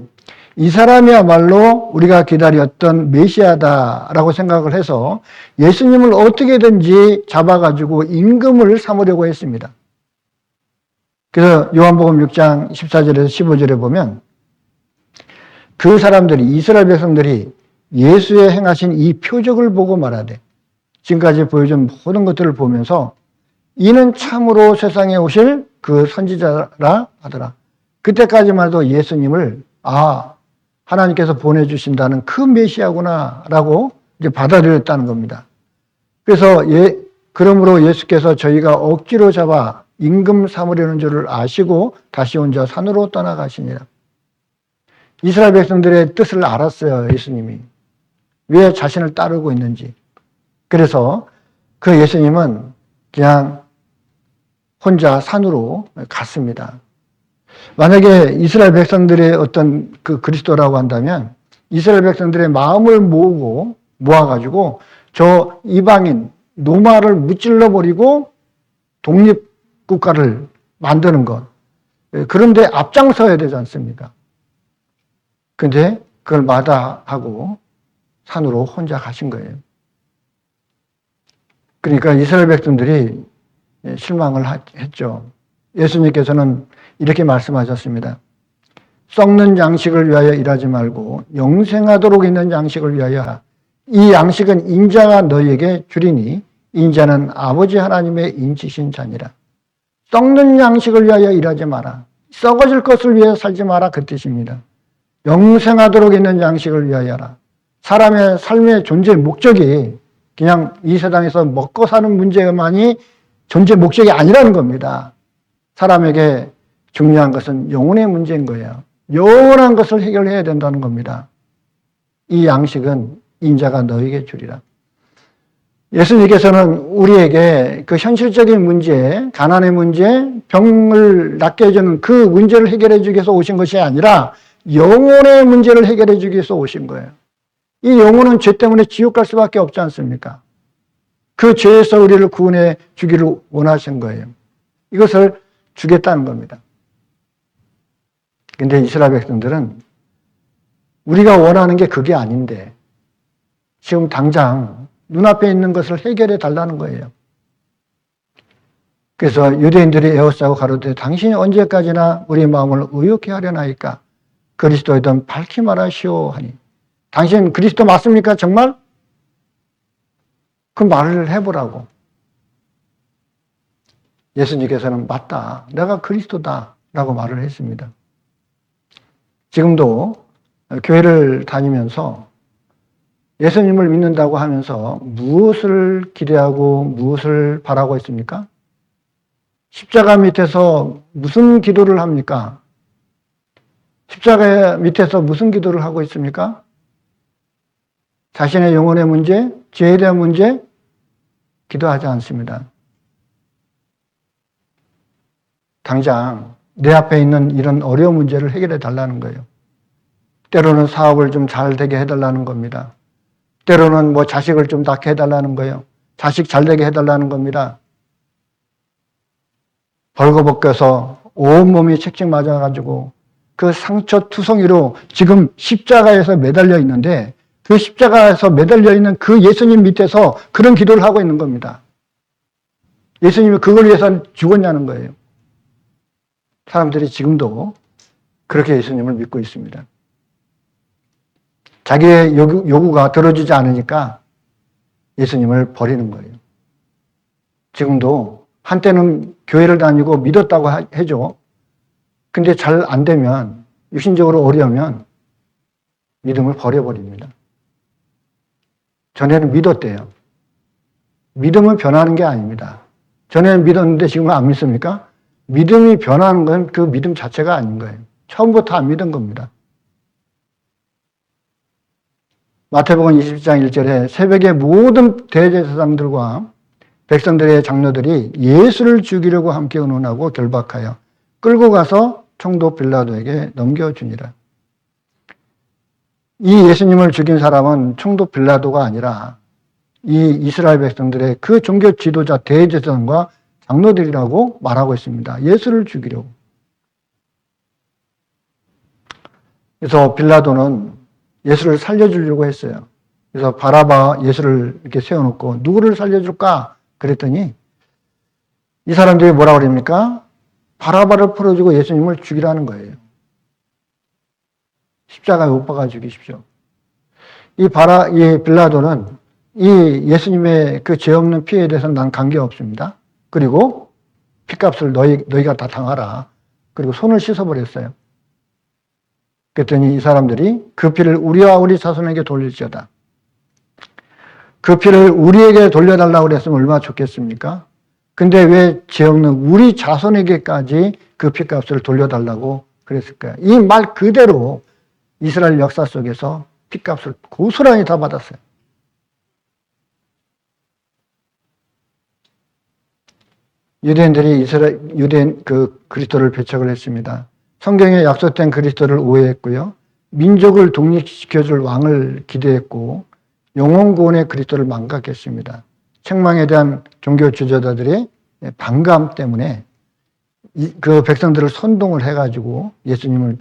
[SPEAKER 1] 이 사람이야말로 우리가 기다렸던 메시아다라고 생각을 해서 예수님을 어떻게든지 잡아가지고 임금을 삼으려고 했습니다. 그래서 요한복음 6장 14절에서 15절에 보면 그 사람들이, 이스라엘 백성들이 예수의 행하신 이 표적을 보고 말하되, 지금까지 보여준 모든 것들을 보면서 이는 참으로 세상에 오실 그 선지자라 하더라. 그때까지만 해도 예수님을 하나님께서 보내주신다는 그 메시아구나 라고 이제 받아들였다는 겁니다. 그래서 그러므로 예수께서 저희가 억지로 잡아 임금 삼으려는 줄을 아시고 다시 혼자 산으로 떠나가시니라. 이스라엘 백성들의 뜻을 알았어요, 예수님이. 왜 자신을 따르고 있는지. 그래서 그 예수님은 그냥 혼자 산으로 갔습니다. 만약에 이스라엘 백성들의 어떤 그 그리스도라고 한다면 이스라엘 백성들의 마음을 모아가지고 저 이방인, 노마를 무찔러 버리고 독립국가를 만드는 것. 그런데 앞장서야 되지 않습니까? 근데 그걸 마다하고 산으로 혼자 가신 거예요. 그러니까 이스라엘 백성들이 실망을 했죠. 예수님께서는 이렇게 말씀하셨습니다. 썩는 양식을 위하여 일하지 말고 영생하도록 있는 양식을 위하여 하라. 이 양식은 인자가 너희에게 주리니 인자는 아버지 하나님의 인치신 자니라. 썩는 양식을 위하여 일하지 마라. 썩어질 것을 위해 살지 마라. 그 뜻입니다. 영생하도록 있는 양식을 위하여 하라. 사람의 삶의 존재 목적이 그냥 이 세상에서 먹고 사는 문제만이 존재 목적이 아니라는 겁니다. 사람에게 중요한 것은 영혼의 문제인 거예요. 영원한 것을 해결해야 된다는 겁니다. 이 양식은 인자가 너에게 주리라. 예수님께서는 우리에게 그 현실적인 문제, 가난의 문제, 병을 낫게 해주는 그 문제를 해결해 주기 위해서 오신 것이 아니라 영혼의 문제를 해결해 주기 위해서 오신 거예요. 이 영혼은 죄 때문에 지옥 갈 수밖에 없지 않습니까? 그 죄에서 우리를 구원해 주기를 원하신 거예요. 이것을 주겠다는 겁니다. 근데 이스라엘 백성들은 우리가 원하는 게 그게 아닌데 지금 당장 눈앞에 있는 것을 해결해 달라는 거예요. 그래서 유대인들이 에워싸고 가로되 당신이 언제까지나 우리 마음을 의욕해 하려나이까 그리스도이든 밝히 말하시오 하니 당신 그리스도 맞습니까? 정말? 그 말을 해보라고. 예수님께서는 맞다. 내가 그리스도다. 라고 말을 했습니다. 지금도 교회를 다니면서 예수님을 믿는다고 하면서 무엇을 기대하고 무엇을 바라고 있습니까? 십자가 밑에서 무슨 기도를 합니까? 십자가 밑에서 무슨 기도를 하고 있습니까? 자신의 영혼의 문제, 죄에 대한 문제, 기도하지 않습니다. 당장 내 앞에 있는 이런 어려운 문제를 해결해 달라는 거예요. 때로는 사업을 좀 잘 되게 해달라는 겁니다. 때로는 뭐 자식을 좀 낳게 해달라는 거예요. 자식 잘 되게 해달라는 겁니다. 벌거벗겨서 온몸이 책찍 맞아가지고 그 상처 투성이로 지금 십자가에서 매달려 있는데 그 십자가에서 매달려 있는 그 예수님 밑에서 그런 기도를 하고 있는 겁니다. 예수님이 그걸 위해서 죽었냐는 거예요. 사람들이 지금도 그렇게 예수님을 믿고 있습니다. 자기의 요구가 들어주지 않으니까 예수님을 버리는 거예요. 지금도 한때는 교회를 다니고 믿었다고 해줘. 근데 잘 안 되면, 육신적으로 어려우면 믿음을 버려버립니다. 전에는 믿었대요. 믿음은 변하는 게 아닙니다. 전에는 믿었는데 지금은 안 믿습니까? 믿음이 변하는 건 그 믿음 자체가 아닌 거예요. 처음부터 안 믿은 겁니다. 마태복음 20장 1절에 새벽에 모든 대제사장들과 백성들의 장로들이 예수를 죽이려고 함께 의논하고 결박하여 끌고 가서 총독 빌라도에게 넘겨주니라. 이 예수님을 죽인 사람은 총독 빌라도가 아니라 이 이스라엘 백성들의 그 종교 지도자 대제사장과 장로들이라고 말하고 있습니다. 예수를 죽이려고. 그래서 빌라도는 예수를 살려주려고 했어요. 그래서 바라바 예수를 이렇게 세워놓고 누구를 살려줄까? 그랬더니 이 사람들이 뭐라고 그럽니까? 바라바를 풀어주고 예수님을 죽이라는 거예요. 십자가에 못 박아 죽이십시오. 이 빌라도는 이 예수님의 그 죄 없는 피에 대해서는 난 관계 없습니다. 그리고 피값을 너희가 다 당하라. 그리고 손을 씻어버렸어요. 그랬더니 이 사람들이 그 피를 우리와 우리 자손에게 돌릴지어다. 그 피를 우리에게 돌려달라고 그랬으면 얼마나 좋겠습니까? 근데 왜 죄 없는 우리 자손에게까지 그 피값을 돌려달라고 그랬을까요? 이 말 그대로 이스라엘 역사 속에서 핏값을 고스란히 다 받았어요. 유대인들이 유대인 그리스도를 배척을 했습니다. 성경에 약속된 그리스도를 오해했고요. 민족을 독립시켜줄 왕을 기대했고 영혼 구원의 그리스도를 망각했습니다. 책망에 대한 종교 지도자들의 반감 때문에 그 백성들을 선동을 해가지고 예수님을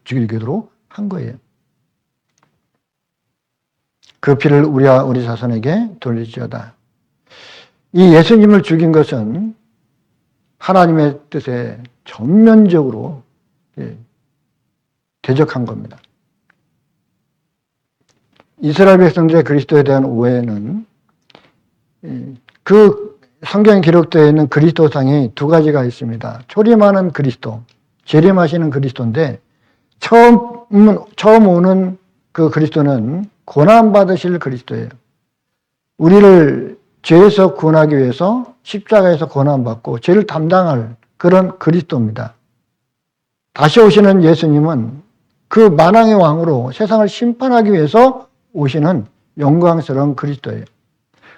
[SPEAKER 1] 죽이도록 한 거예요. 그 피를 우리와 우리 자손에게 돌릴지어다. 이 예수님을 죽인 것은 하나님의 뜻에 전면적으로 대적한 겁니다. 이스라엘 백성들의 그리스도에 대한 오해는 그 성경에 기록되어 있는 그리스도상이 두 가지가 있습니다. 초림하는 그리스도, 재림하시는 그리스도인데 처음 오는 그 그리스도는 고난받으실 그리스도예요. 우리를 죄에서 구원하기 위해서 십자가에서 고난받고 죄를 담당할 그런 그리스도입니다. 다시 오시는 예수님은 그 만왕의 왕으로 세상을 심판하기 위해서 오시는 영광스러운 그리스도예요.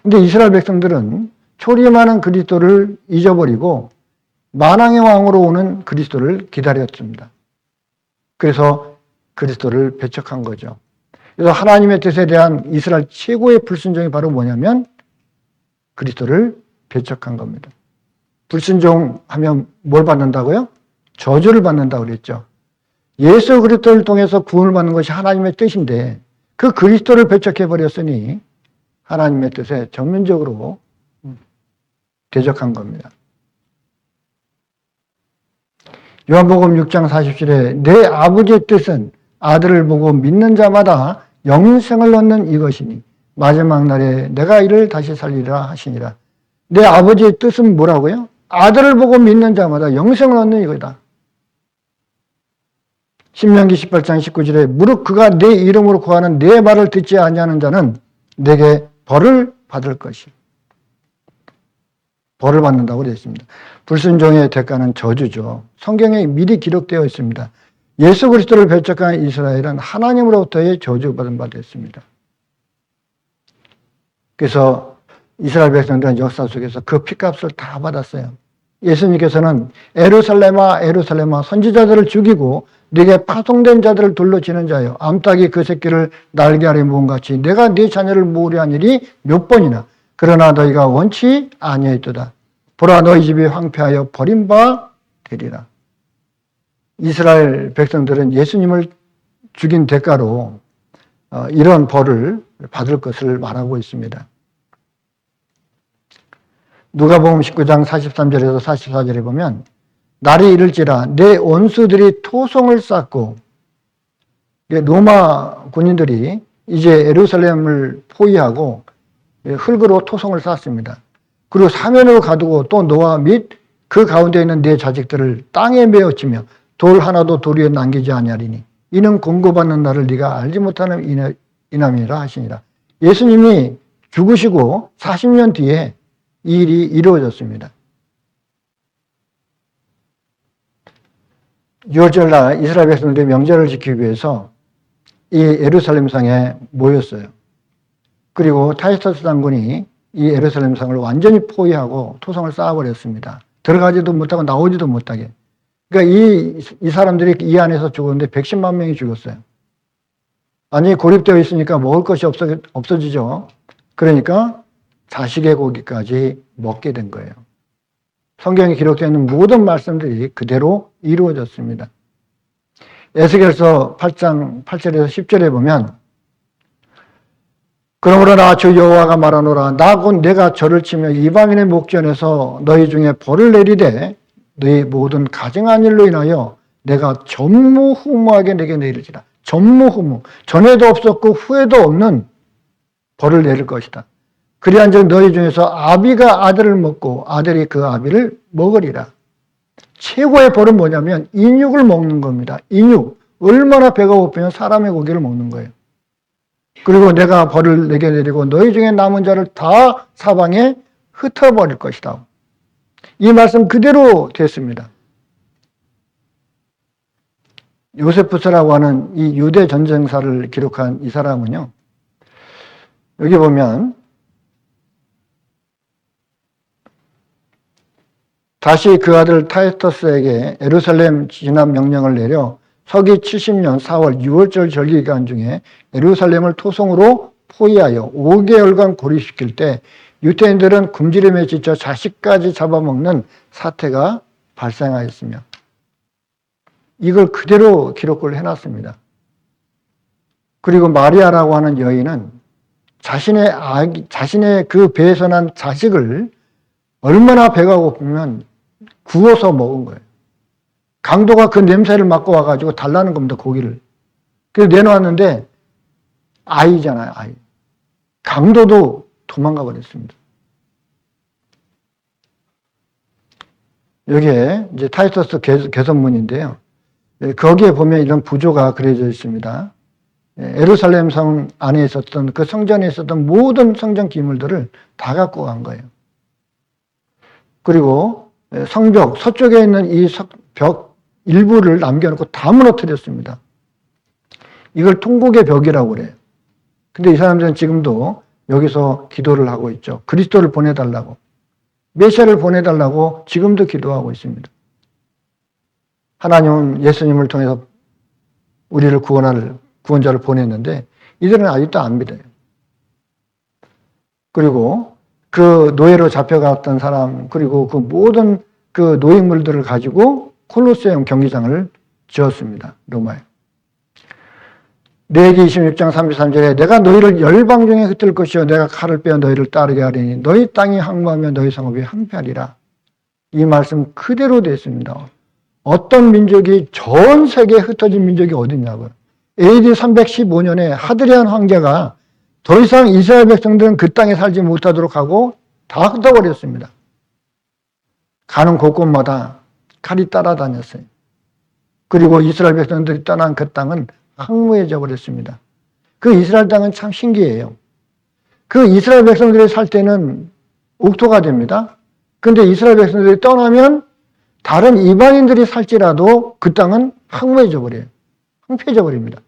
[SPEAKER 1] 근데 이스라엘 백성들은 초림하는 그리스도를 잊어버리고 만왕의 왕으로 오는 그리스도를 기다렸습니다. 그래서 그리스도를 배척한 거죠. 그래서 하나님의 뜻에 대한 이스라엘 최고의 불순종이 바로 뭐냐면 그리스도를 배척한 겁니다. 불순종하면 뭘 받는다고요? 저주를 받는다고 그랬죠. 예수 그리스도를 통해서 구원을 받는 것이 하나님의 뜻인데 그 그리스도를 배척해버렸으니 하나님의 뜻에 전면적으로 대적한 겁니다. 요한복음 6장 40절에 내 아버지의 뜻은 아들을 보고 믿는 자마다 영생을 얻는 이것이니 마지막 날에 내가 이를 다시 살리리라 하시니라. 내 아버지의 뜻은 뭐라고요? 아들을 보고 믿는 자마다 영생을 얻는 이거다. 신명기 18장 19절에 무릇 그가 내 이름으로 구하는 내 말을 듣지 아니하는 자는 내게 벌을 받을 것이요. 벌을 받는다고 되어 있습니다. 불순종의 대가는 저주죠. 성경에 미리 기록되어 있습니다. 예수 그리스도를 배척한 이스라엘은 하나님으로부터의 저주받은 바 됐습니다. 그래서 이스라엘 백성들은 역사 속에서 그 핏값을 다 받았어요. 예수님께서는 에루살렘아 에루살렘아 선지자들을 죽이고 네게 파송된 자들을 둘러 치는 자여 암탉이 그 새끼를 날개 아래 모은 같이 내가 네 자녀를 모으려 한 일이 몇 번이나 그러나 너희가 원치 아니하였도다. 보라 너희 집이 황폐하여 버린 바 되리라. 이스라엘 백성들은 예수님을 죽인 대가로 이런 벌을 받을 것을 말하고 있습니다. 누가복음 19장 43절에서 44절에 보면 날이 이를지라 내 원수들이 토성을 쌓고 로마 군인들이 이제 예루살렘을 포위하고 흙으로 토성을 쌓습니다. 그리고 사면으로 가두고 또 너와 및 그 가운데 있는 내 자식들을 땅에 메어치며 돌 하나도 돌 위에 남기지 아니하리니 이는 공고받는 날을 네가 알지 못하는 이남이라 하시니라. 예수님이 죽으시고 40년 뒤에 이 일이 이루어졌습니다. 6월절날 이스라엘 백성들의 명절을 지키기 위해서 이 예루살렘 성에 모였어요. 그리고 타히터스 장군이 이 예루살렘 성을 완전히 포위하고 토성을 쌓아버렸습니다. 들어가지도 못하고 나오지도 못하게. 그러니까 이 사람들이 이 안에서 죽었는데 110만 명이 죽었어요. 아니 고립되어 있으니까 먹을 것이 없어지죠. 그러니까 자식의 고기까지 먹게 된 거예요. 성경에 기록되어 있는 모든 말씀들이 그대로 이루어졌습니다. 에스겔서 8장 8절에서 10절에 보면 그러므로 나 주 여호와가 말하노라 나 곧 내가 절을 치며 이방인의 목전에서 너희 중에 벌을 내리되 너희 모든 가증한 일로 인하여 내가 전무후무하게 내게 내리리라. 전무후무 전에도 없었고 후에도 없는 벌을 내릴 것이다. 그리한즉 너희 중에서 아비가 아들을 먹고 아들이 그 아비를 먹으리라. 최고의 벌은 뭐냐면 인육을 먹는 겁니다. 인육. 얼마나 배가 고프면 사람의 고기를 먹는 거예요. 그리고 내가 벌을 내게 내리고 너희 중에 남은 자를 다 사방에 흩어버릴 것이다. 이 말씀 그대로 됐습니다. 요세푸스라고 하는 이 유대 전쟁사를 기록한 이 사람은요, 여기 보면 다시 그 아들 타이터스에게 예루살렘 진압 명령을 내려 서기 70년 4월 6월절 절기 기간 중에 예루살렘을 토성으로 포위하여 5개월간 고립시킬 때 유대인들은 굶주림에 지쳐 자식까지 잡아먹는 사태가 발생하였으며, 이걸 그대로 기록을 해놨습니다. 그리고 마리아라고 하는 여인은 자신의 그 배에서 난 자식을 얼마나 배가 고프면 구워서 먹은 거예요. 강도가 그 냄새를 맡고 와가지고 달라는 겁니다, 고기를. 그래서 내놓았는데 아이잖아요, 아이. 강도도 도망가 버렸습니다. 여기에 이제 타이터스 개선문인데요. 거기에 보면 이런 부조가 그려져 있습니다. 예루살렘 성 안에 있었던 그 성전에 있었던 모든 성전 기물들을 다 갖고 간 거예요. 그리고 성벽 서쪽에 있는 이 벽 일부를 남겨놓고 다 무너뜨렸습니다. 이걸 통곡의 벽이라고 그래요. 근데 이 사람들은 지금도 여기서 기도를 하고 있죠. 그리스도를 보내달라고, 메시아를 보내달라고 지금도 기도하고 있습니다. 하나님은 예수님을 통해서 우리를 구원자를 보냈는데 이들은 아직도 안 믿어요. 그리고 그 노예로 잡혀갔던 사람, 그리고 그 모든 그 노획물들을 가지고 콜로세움 경기장을 지었습니다, 로마에. 레위기 26장 33절에 내가 너희를 열방 중에 흩을 것이요 내가 칼을 빼어 너희를 따르게 하리니 너희 땅이 항무하며 너희 성읍이 황폐하리라. 이 말씀 그대로 되어 있습니다. 어떤 민족이 전 세계에 흩어진 민족이 어디 있냐고요. AD 315년에 하드리안 황제가 더 이상 이스라엘 백성들은 그 땅에 살지 못하도록 하고 다 흩어버렸습니다. 가는 곳곳마다 칼이 따라다녔어요. 그리고 이스라엘 백성들이 떠난 그 땅은 황무해져 버렸습니다. 그 이스라엘 땅은 참 신기해요. 그 이스라엘 백성들이 살 때는 옥토가 됩니다. 근데 이스라엘 백성들이 떠나면 다른 이방인들이 살지라도 그 땅은 황무해져 버려요. 황폐해져 버립니다.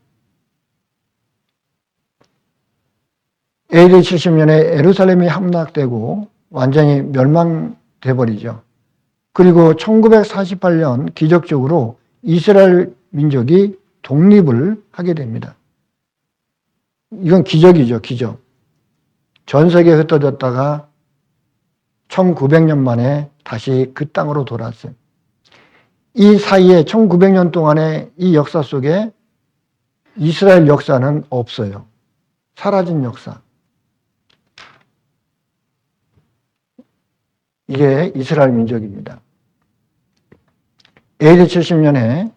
[SPEAKER 1] AD 70년에 예루살렘이 함락되고 완전히 멸망돼 버리죠. 그리고 1948년 기적적으로 이스라엘 민족이 독립을 하게 됩니다. 이건 기적이죠, 기적. 전 세계에 흩어졌다가 1900년 만에 다시 그 땅으로 돌아왔어요. 이 사이에 1900년 동안의 이 역사 속에 이스라엘 역사는 없어요. 사라진 역사. 이게 이스라엘 민족입니다. AD 70년에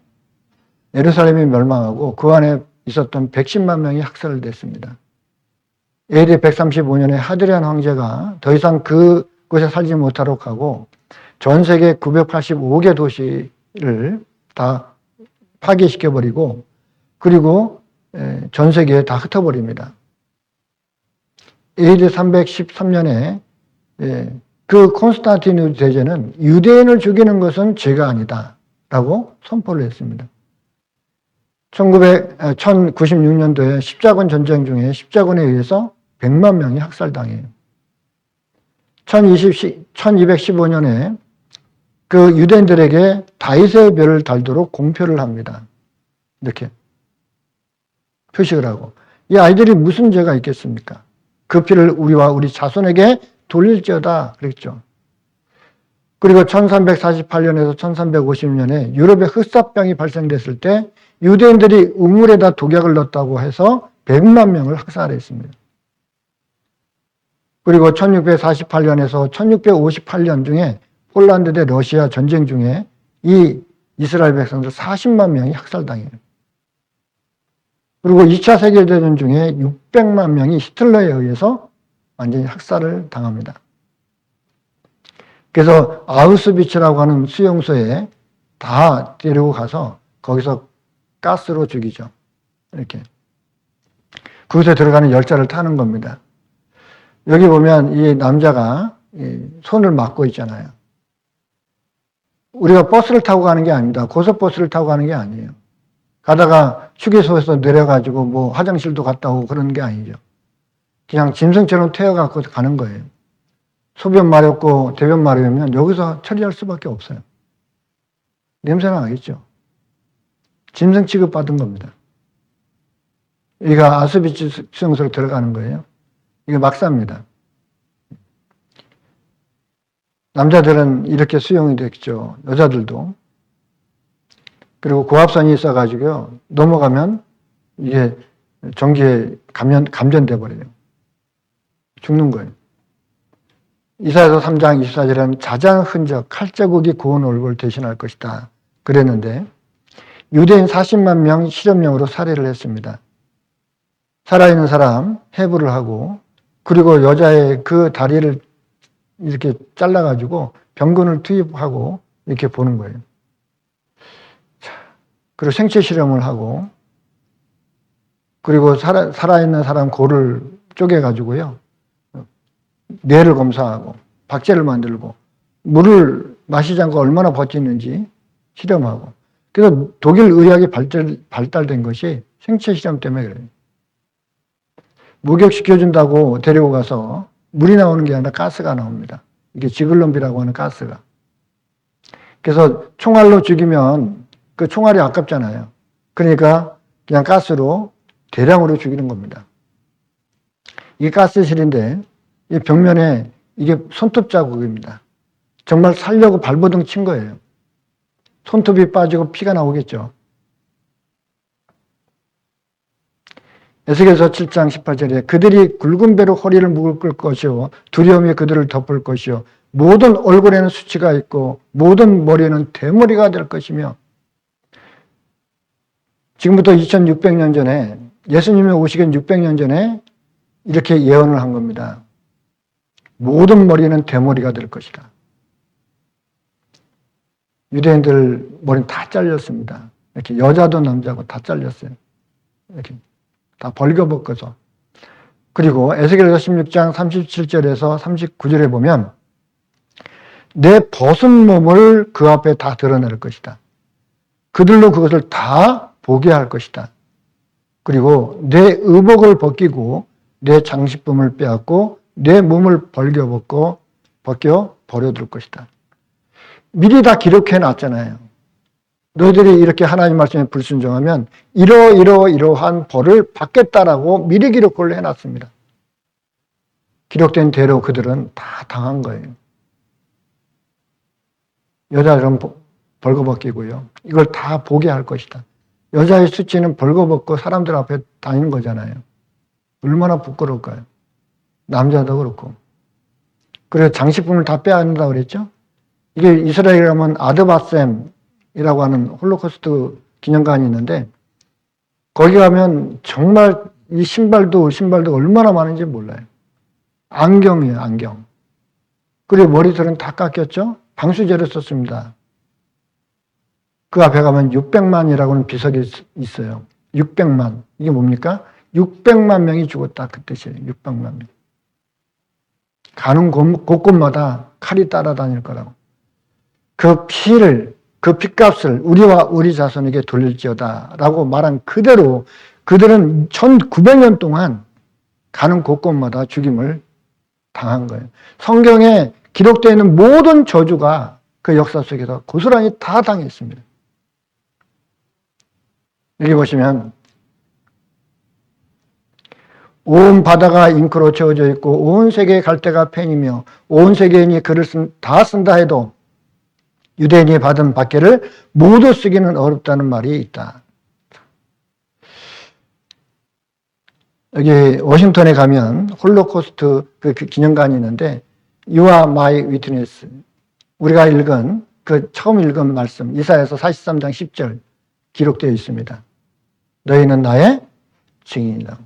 [SPEAKER 1] 예루살렘이 멸망하고 그 안에 있었던 110만 명이 학살됐습니다. AD 135년에 하드리안 황제가 더 이상 그곳에 살지 못하도록 하고 전 세계 985개 도시를 다 파괴시켜버리고 그리고 전 세계에 다 흩어버립니다. AD 313년에 그 콘스탄티누 대제는 유대인을 죽이는 것은 죄가 아니다 라고 선포를 했습니다. 1096년도에 십자군 전쟁 중에 십자군에 의해서 100만 명이 학살당해요. 1215년에 그 유대인들에게 다윗의 별을 달도록 공표를 합니다. 이렇게 표식을 하고. 이 아이들이 무슨 죄가 있겠습니까? 그 피를 우리와 우리 자손에게 돌릴지어다 그랬죠. 그리고 1348년에서 1350년에 유럽에 흑사병이 발생됐을 때 유대인들이 우물에다 독약을 넣었다고 해서 100만 명을 학살했습니다. 그리고 1648년에서 1658년 중에 폴란드 대 러시아 전쟁 중에 이 이스라엘 백성들 40만 명이 학살당해요. 그리고 2차 세계대전 중에 600만 명이 히틀러에 의해서 완전히 학살을 당합니다. 그래서 아우슈비츠라고 하는 수용소에 다 데리고 가서 거기서 가스로 죽이죠. 이렇게. 그곳에 들어가는 열차를 타는 겁니다. 여기 보면 이 남자가 손을 막고 있잖아요. 우리가 버스를 타고 가는 게 아닙니다. 고속버스를 타고 가는 게 아니에요. 가다가 휴게소에서 내려가지고 뭐 화장실도 갔다 오고 그런 게 아니죠. 그냥 짐승처럼 태워갖고 가는 거예요. 소변 마렵고 대변 마르면 여기서 처리할 수밖에 없어요. 냄새나 나겠죠. 짐승 취급받은 겁니다. 이가 아스비치 수용소로 들어가는 거예요. 이게 막사입니다. 남자들은 이렇게 수용이 됐죠. 여자들도. 그리고 고압선이 있어가지고요. 넘어가면 이게 전기에 감전돼 버려요. 죽는 거예요. 이사야서 3장 24절에는 자장 흔적, 칼자국이 고운 얼굴을 대신할 것이다. 그랬는데 유대인 40만 명 실험용으로 살해를 했습니다. 살아있는 사람 해부를 하고 그리고 여자의 그 다리를 이렇게 잘라가지고 병균을 투입하고 이렇게 보는 거예요. 그리고 생체 실험을 하고 그리고 살아있는 사람 고를 쪼개가지고요. 뇌를 검사하고 박제를 만들고 물을 마시지 않고 얼마나 버티는지 실험하고 그래서 독일 의학이 발달된 것이 생체 실험 때문에 그래요. 목욕시켜준다고 데리고 가서 물이 나오는 게 아니라 가스가 나옵니다. 이게 지글럼비라고 하는 가스가. 그래서 총알로 죽이면 그 총알이 아깝잖아요. 그러니까 그냥 가스로 대량으로 죽이는 겁니다. 이게 가스실인데 이 벽면에 이게 손톱 자국입니다. 정말 살려고 발버둥 친 거예요. 손톱이 빠지고 피가 나오겠죠. 에스겔서 7장 18절에 그들이 굵은 배로 허리를 묶을 것이요 두려움이 그들을 덮을 것이요 모든 얼굴에는 수치가 있고 모든 머리에는 대머리가 될 것이며 지금부터 2600년 전에 예수님이 오시기 600년 전에 이렇게 예언을 한 겁니다. 모든 머리는 대머리가 될 것이다. 유대인들 머리는 다 잘렸습니다. 이렇게 여자도 남자고 다 잘렸어요. 이렇게 다 벌거벗겨서. 그리고 에스겔서 16장 37절에서 39절에 보면 내 벗은 몸을 그 앞에 다 드러낼 것이다. 그들로 그것을 다 보게 할 것이다. 그리고 내 의복을 벗기고 내 장식품을 빼앗고 내 몸을 벗겨 버려둘 것이다. 미리 다 기록해 놨잖아요. 너희들이 이렇게 하나님 말씀에 불순종하면 이러한 벌을 받겠다라고 미리 기록을 해놨습니다. 기록된 대로 그들은 다 당한 거예요. 여자들은 벌거벗기고요. 이걸 다 보게 할 것이다. 여자의 수치는 벌거벗고 사람들 앞에 다니는 거잖아요. 얼마나 부끄러울까요? 남자도 그렇고. 그래서 장식품을 다 빼앗는다고 그랬죠? 이게 이스라엘에 가면 아드바셈이라고 하는 홀로코스트 기념관이 있는데 거기 가면 정말 이 신발도 얼마나 많은지 몰라요. 안경이에요, 안경. 그리고 머리털은 다 깎였죠? 방수제를 썼습니다. 그 앞에 가면 600만이라고 하는 비석이 있어요. 600만. 이게 뭡니까? 600만 명이 죽었다. 그 뜻이에요. 600만 명. 가는 곳곳마다 칼이 따라다닐 거라고. 그 피를, 그 핏값을 우리와 우리 자손에게 돌릴지어다 라고 말한 그대로 그들은 1900년 동안 가는 곳곳마다 죽임을 당한 거예요. 성경에 기록되어 있는 모든 저주가 그 역사 속에서 고스란히 다 당했습니다. 여기 보시면 온 바다가 잉크로 채워져 있고 온 세계의 갈대가 펜이며 온 세계인이 글을 다 쓴다 해도 유대인이 받은 박해를 모두 쓰기는 어렵다는 말이 있다. 여기 워싱턴에 가면 홀로코스트 그 기념관이 있는데 You are my witness. 우리가 읽은 그 처음 읽은 말씀 이사야서 43장 10절 기록되어 있습니다. 너희는 나의 증인이다.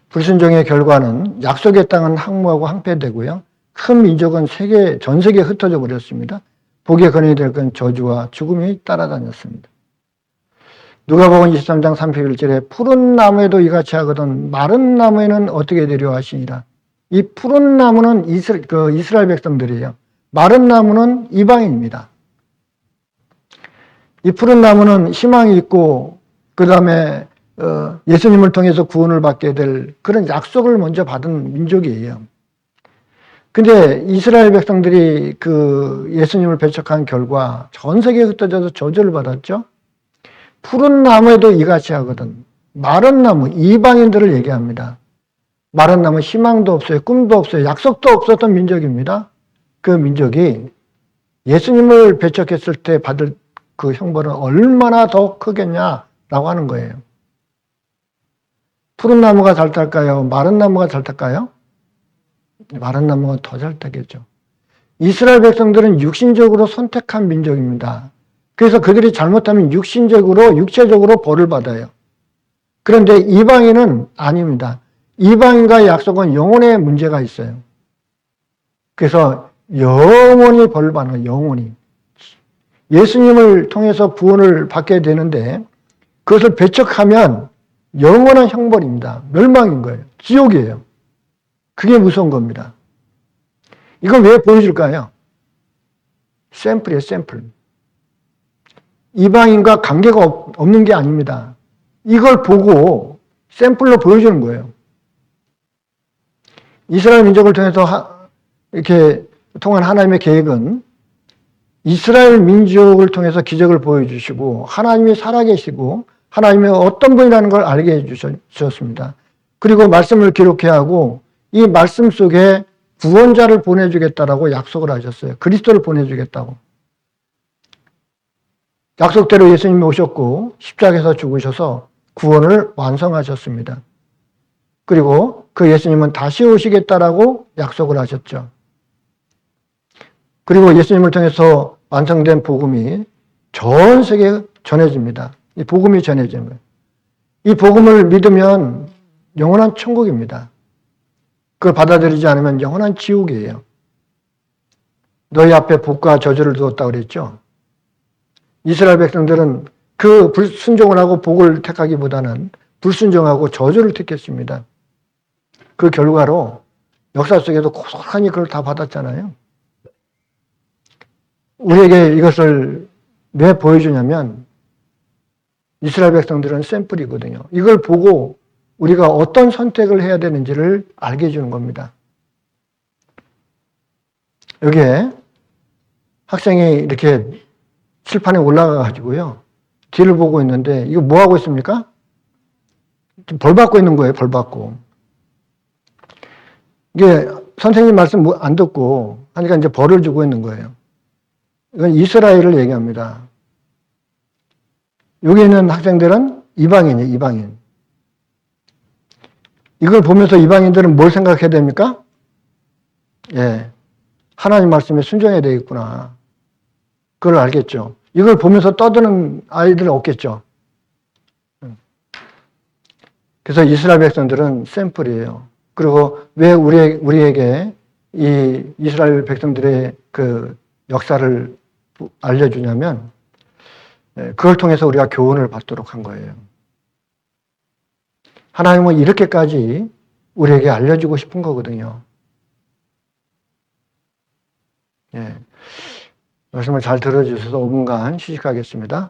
[SPEAKER 1] 불순종의 결과는 약속의 땅은 항무하고 항폐되고요. 큰 민족은 전 세계에 흩어져 버렸습니다. 복의 근원이 될 건 저주와 죽음이 따라다녔습니다. 누가복음 23장 31절에 푸른 나무에도 이같이 하거든 마른 나무에는 어떻게 되려 하시니라. 이 푸른 나무는 이스라엘 백성들이에요. 마른 나무는 이방인입니다. 이 푸른 나무는 희망이 있고 그 다음에 예수님을 통해서 구원을 받게 될 그런 약속을 먼저 받은 민족이에요. 근데 이스라엘 백성들이 그 예수님을 배척한 결과 전 세계에 흩어져서 저주를 받았죠. 푸른 나무에도 이같이 하거든. 마른 나무, 이방인들을 얘기합니다. 마른 나무 희망도 없어요. 꿈도 없어요. 약속도 없었던 민족입니다. 그 민족이 예수님을 배척했을 때 받을 그 형벌은 얼마나 더 크겠냐라고 하는 거예요. 푸른 나무가 잘 탈까요? 마른 나무가 잘 탈까요? 마른 나무가 더 잘 타겠죠. 이스라엘 백성들은 육신적으로 선택한 민족입니다. 그래서 그들이 잘못하면 육체적으로 벌을 받아요. 그런데 이방인은 아닙니다. 이방인과의 약속은 영혼의 문제가 있어요. 그래서 영원히 벌을 받는 거예요. 영원히. 예수님을 통해서 구원을 받게 되는데 그것을 배척하면 영원한 형벌입니다. 멸망인 거예요. 지옥이에요. 그게 무서운 겁니다. 이걸 왜 보여줄까요? 샘플이에요, 샘플. 이방인과 관계가 없는 게 아닙니다. 이걸 보고 샘플로 보여주는 거예요. 이스라엘 민족을 통해서 이렇게 통한 하나님의 계획은 이스라엘 민족을 통해서 기적을 보여주시고 하나님이 살아계시고 하나님의 어떤 분이라는 걸 알게 해주셨습니다. 그리고 말씀을 기록해야 하고 이 말씀 속에 구원자를 보내주겠다라고 약속을 하셨어요. 그리스도를 보내주겠다고. 약속대로 예수님이 오셨고 십자가에서 죽으셔서 구원을 완성하셨습니다. 그리고 그 예수님은 다시 오시겠다라고 약속을 하셨죠. 그리고 예수님을 통해서 완성된 복음이 전 세계에 전해집니다. 이 복음이 전해지는 거예요. 이 복음을 믿으면 영원한 천국입니다. 그걸 받아들이지 않으면 영원한 지옥이에요. 너희 앞에 복과 저주를 두었다고 그랬죠. 이스라엘 백성들은 그 불순종을 하고 복을 택하기보다는 불순종하고 저주를 택했습니다. 그 결과로 역사 속에도 고스란히 그걸 다 받았잖아요. 우리에게 이것을 왜 보여주냐면 이스라엘 백성들은 샘플이거든요. 이걸 보고 우리가 어떤 선택을 해야 되는지를 알게 해주는 겁니다. 여기에 학생이 이렇게 칠판에 올라가 가지고요. 뒤를 보고 있는데 이거 뭐 하고 있습니까? 지금 벌 받고 있는 거예요. 벌 받고. 이게 선생님 말씀 안 듣고 하니까 이제 벌을 주고 있는 거예요. 이건 이스라엘을 얘기합니다. 여기 있는 학생들은 이방인이에요. 이방인. 이걸 보면서 이방인들은 뭘 생각해야 됩니까? 예, 하나님 말씀에 순종해야 되겠구나. 그걸 알겠죠. 이걸 보면서 떠드는 아이들 없겠죠. 그래서 이스라엘 백성들은 샘플이에요. 그리고 왜 우리에게 이 이스라엘 백성들의 그 역사를 알려주냐면 그걸 통해서 우리가 교훈을 받도록 한 거예요. 하나님은 이렇게까지 우리에게 알려주고 싶은 거거든요. 예. 말씀을 잘 들어주셔서 5분간 휴식하겠습니다.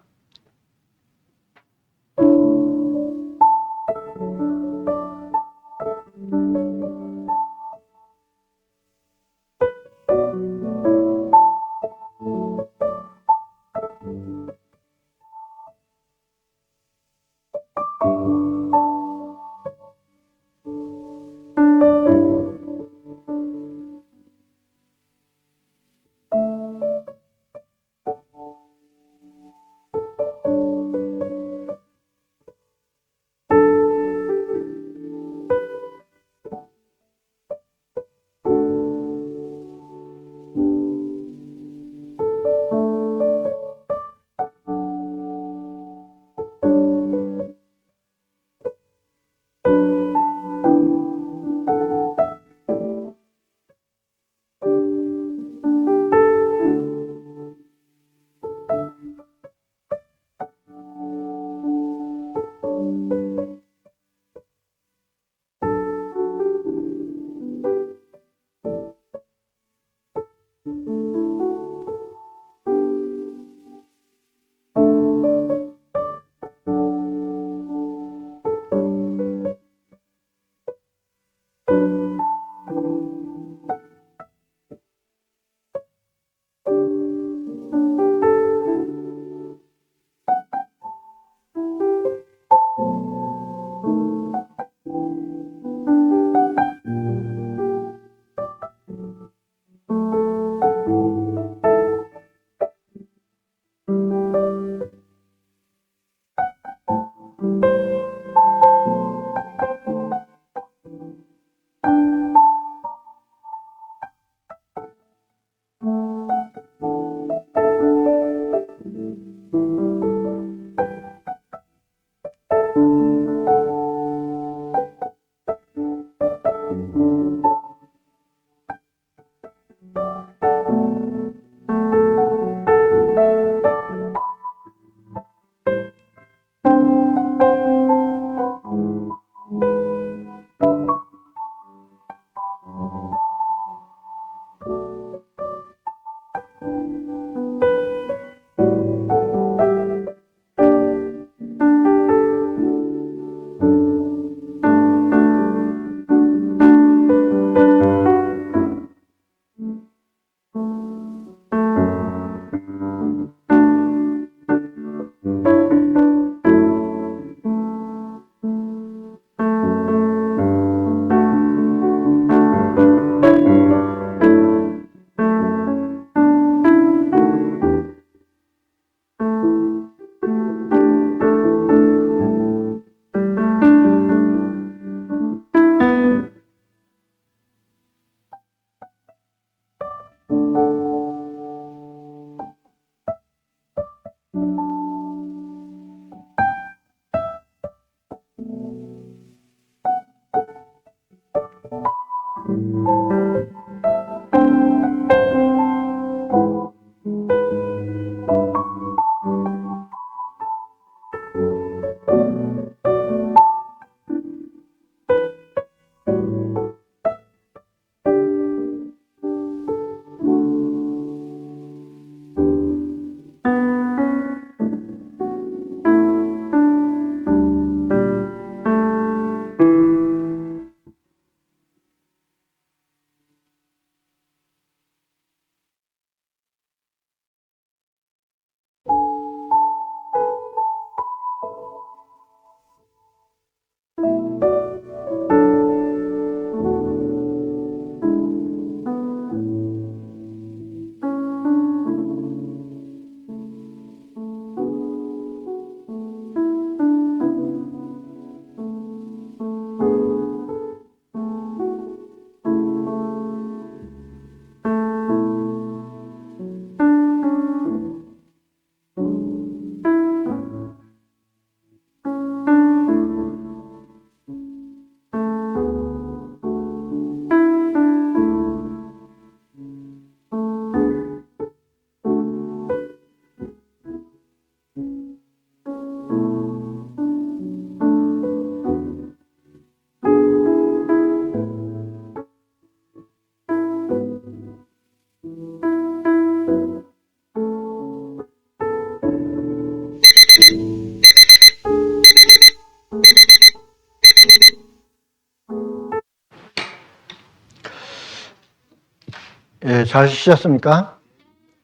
[SPEAKER 1] 예, 잘 쉬셨습니까?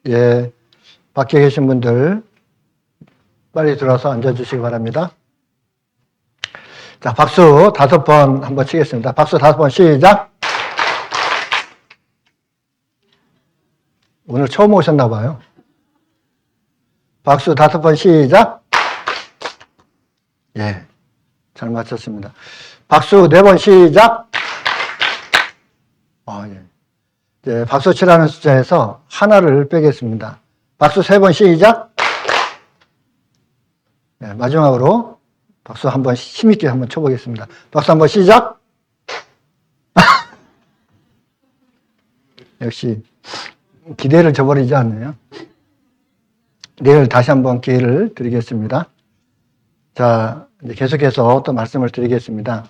[SPEAKER 1] 예, 밖에 계신 분들 빨리 들어와서 앉아주시기 바랍니다. 자, 박수 5번 한번 치겠습니다. 박수 5번 시작! 오늘 처음 오셨나 봐요. 박수 5번 시작! 예, 잘 맞췄습니다. 박수 4번 시작! 예. 이제 박수 치라는 숫자에서 하나를 빼겠습니다. 박수 3번 시작! 네, 마지막으로 박수 한번 힘있게 한번 쳐보겠습니다. 박수 한번 시작! 역시 기대를 저버리지 않네요. 내일 다시 한번 기회를 드리겠습니다. 자, 이제 계속해서 또 말씀을 드리겠습니다.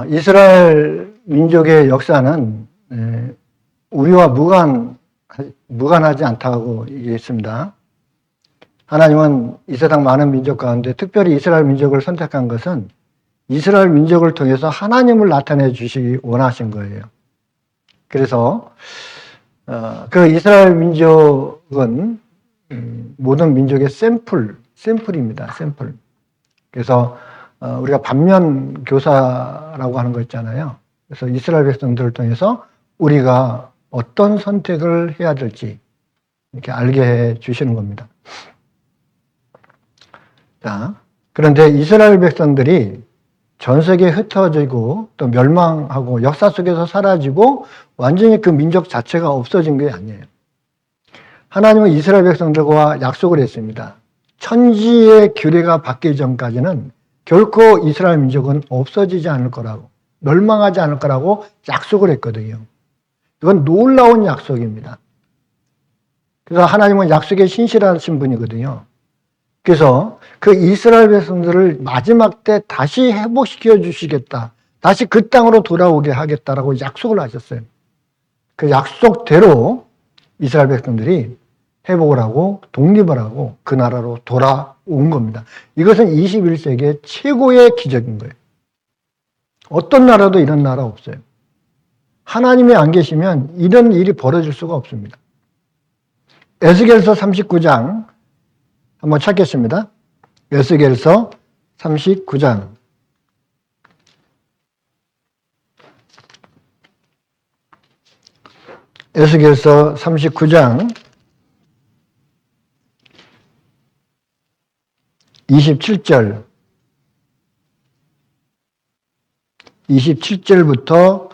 [SPEAKER 1] 이스라엘 민족의 역사는 우리와 무관하지 않다고 얘기했습니다. 하나님은 이 세상 많은 민족 가운데 특별히 이스라엘 민족을 선택한 것은 이스라엘 민족을 통해서 하나님을 나타내 주시기 원하신 거예요. 그래서 그 이스라엘 민족은 모든 민족의 샘플입니다. 샘플. 그래서 우리가 반면 교사라고 하는 거 있잖아요. 그래서 이스라엘 백성들을 통해서 우리가 어떤 선택을 해야 될지 이렇게 알게 해 주시는 겁니다. 자, 그런데 이스라엘 백성들이 전 세계에 흩어지고 또 멸망하고 역사 속에서 사라지고 완전히 그 민족 자체가 없어진 게 아니에요. 하나님은 이스라엘 백성들과 약속을 했습니다. 천지의 규례가 바뀌기 전까지는 결코 이스라엘 민족은 없어지지 않을 거라고, 멸망하지 않을 거라고 약속을 했거든요. 이건 놀라운 약속입니다. 그래서 하나님은 약속에 신실하신 분이거든요. 그래서 그 이스라엘 백성들을 마지막 때 다시 회복시켜 주시겠다. 다시 그 땅으로 돌아오게 하겠다라고 약속을 하셨어요. 그 약속대로 이스라엘 백성들이 회복을 하고 독립을 하고 그 나라로 돌아온 겁니다. 이것은 21세기의 최고의 기적인 거예요. 어떤 나라도 이런 나라 없어요. 하나님이 안 계시면 이런 일이 벌어질 수가 없습니다. 에스겔서 39장 한번 찾겠습니다. 에스겔서 39장. 에스겔서 39장 27절 27절부터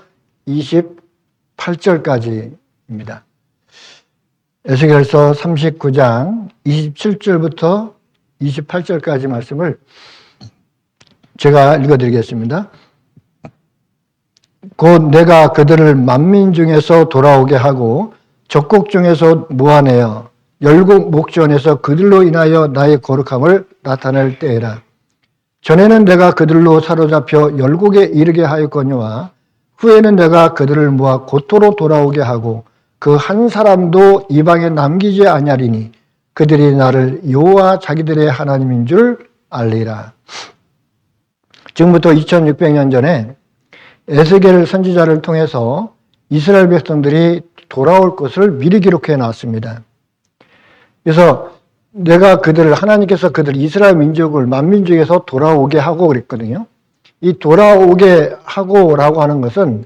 [SPEAKER 1] 28절까지입니다. 에스겔서 39장 27절부터 28절까지 말씀을 제가 읽어드리겠습니다. 곧 내가 그들을 만민 중에서 돌아오게 하고 적국 중에서 모아내어 열국 목전에서 그들로 인하여 나의 거룩함을 나타낼 때에라. 전에는 내가 그들로 사로잡혀 열국에 이르게 하였거니와 후에는 내가 그들을 모아 고토로 돌아오게 하고 그 한 사람도 이방에 남기지 아니하리니 그들이 나를 여호와 자기들의 하나님인 줄 알리라. 지금부터 2600년 전에 에스겔 선지자를 통해서 이스라엘 백성들이 돌아올 것을 미리 기록해 놨습니다. 그래서 내가 하나님께서 그들 이스라엘 민족을 만민족에서 돌아오게 하고 그랬거든요. 이 돌아오게 하고라고 하는 것은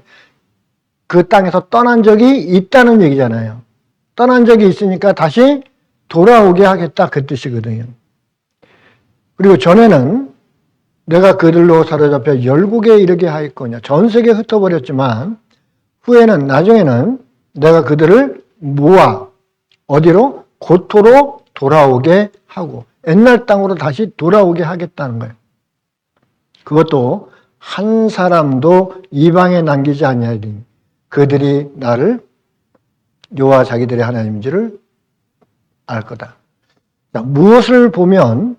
[SPEAKER 1] 그 땅에서 떠난 적이 있다는 얘기잖아요. 떠난 적이 있으니까 다시 돌아오게 하겠다 그 뜻이거든요. 그리고 전에는 내가 그들로 사로잡혀 열국에 이르게 하였거냐. 전 세계에 흩어버렸지만 후에는 나중에는 내가 그들을 모아 어디로? 고토로 돌아오게 하고 옛날 땅으로 다시 돌아오게 하겠다는 거예요. 그것도 한 사람도 이방에 남기지 아니하리니 그들이 나를 여호와 자기들의 하나님인지를 알 거다. 무엇을 보면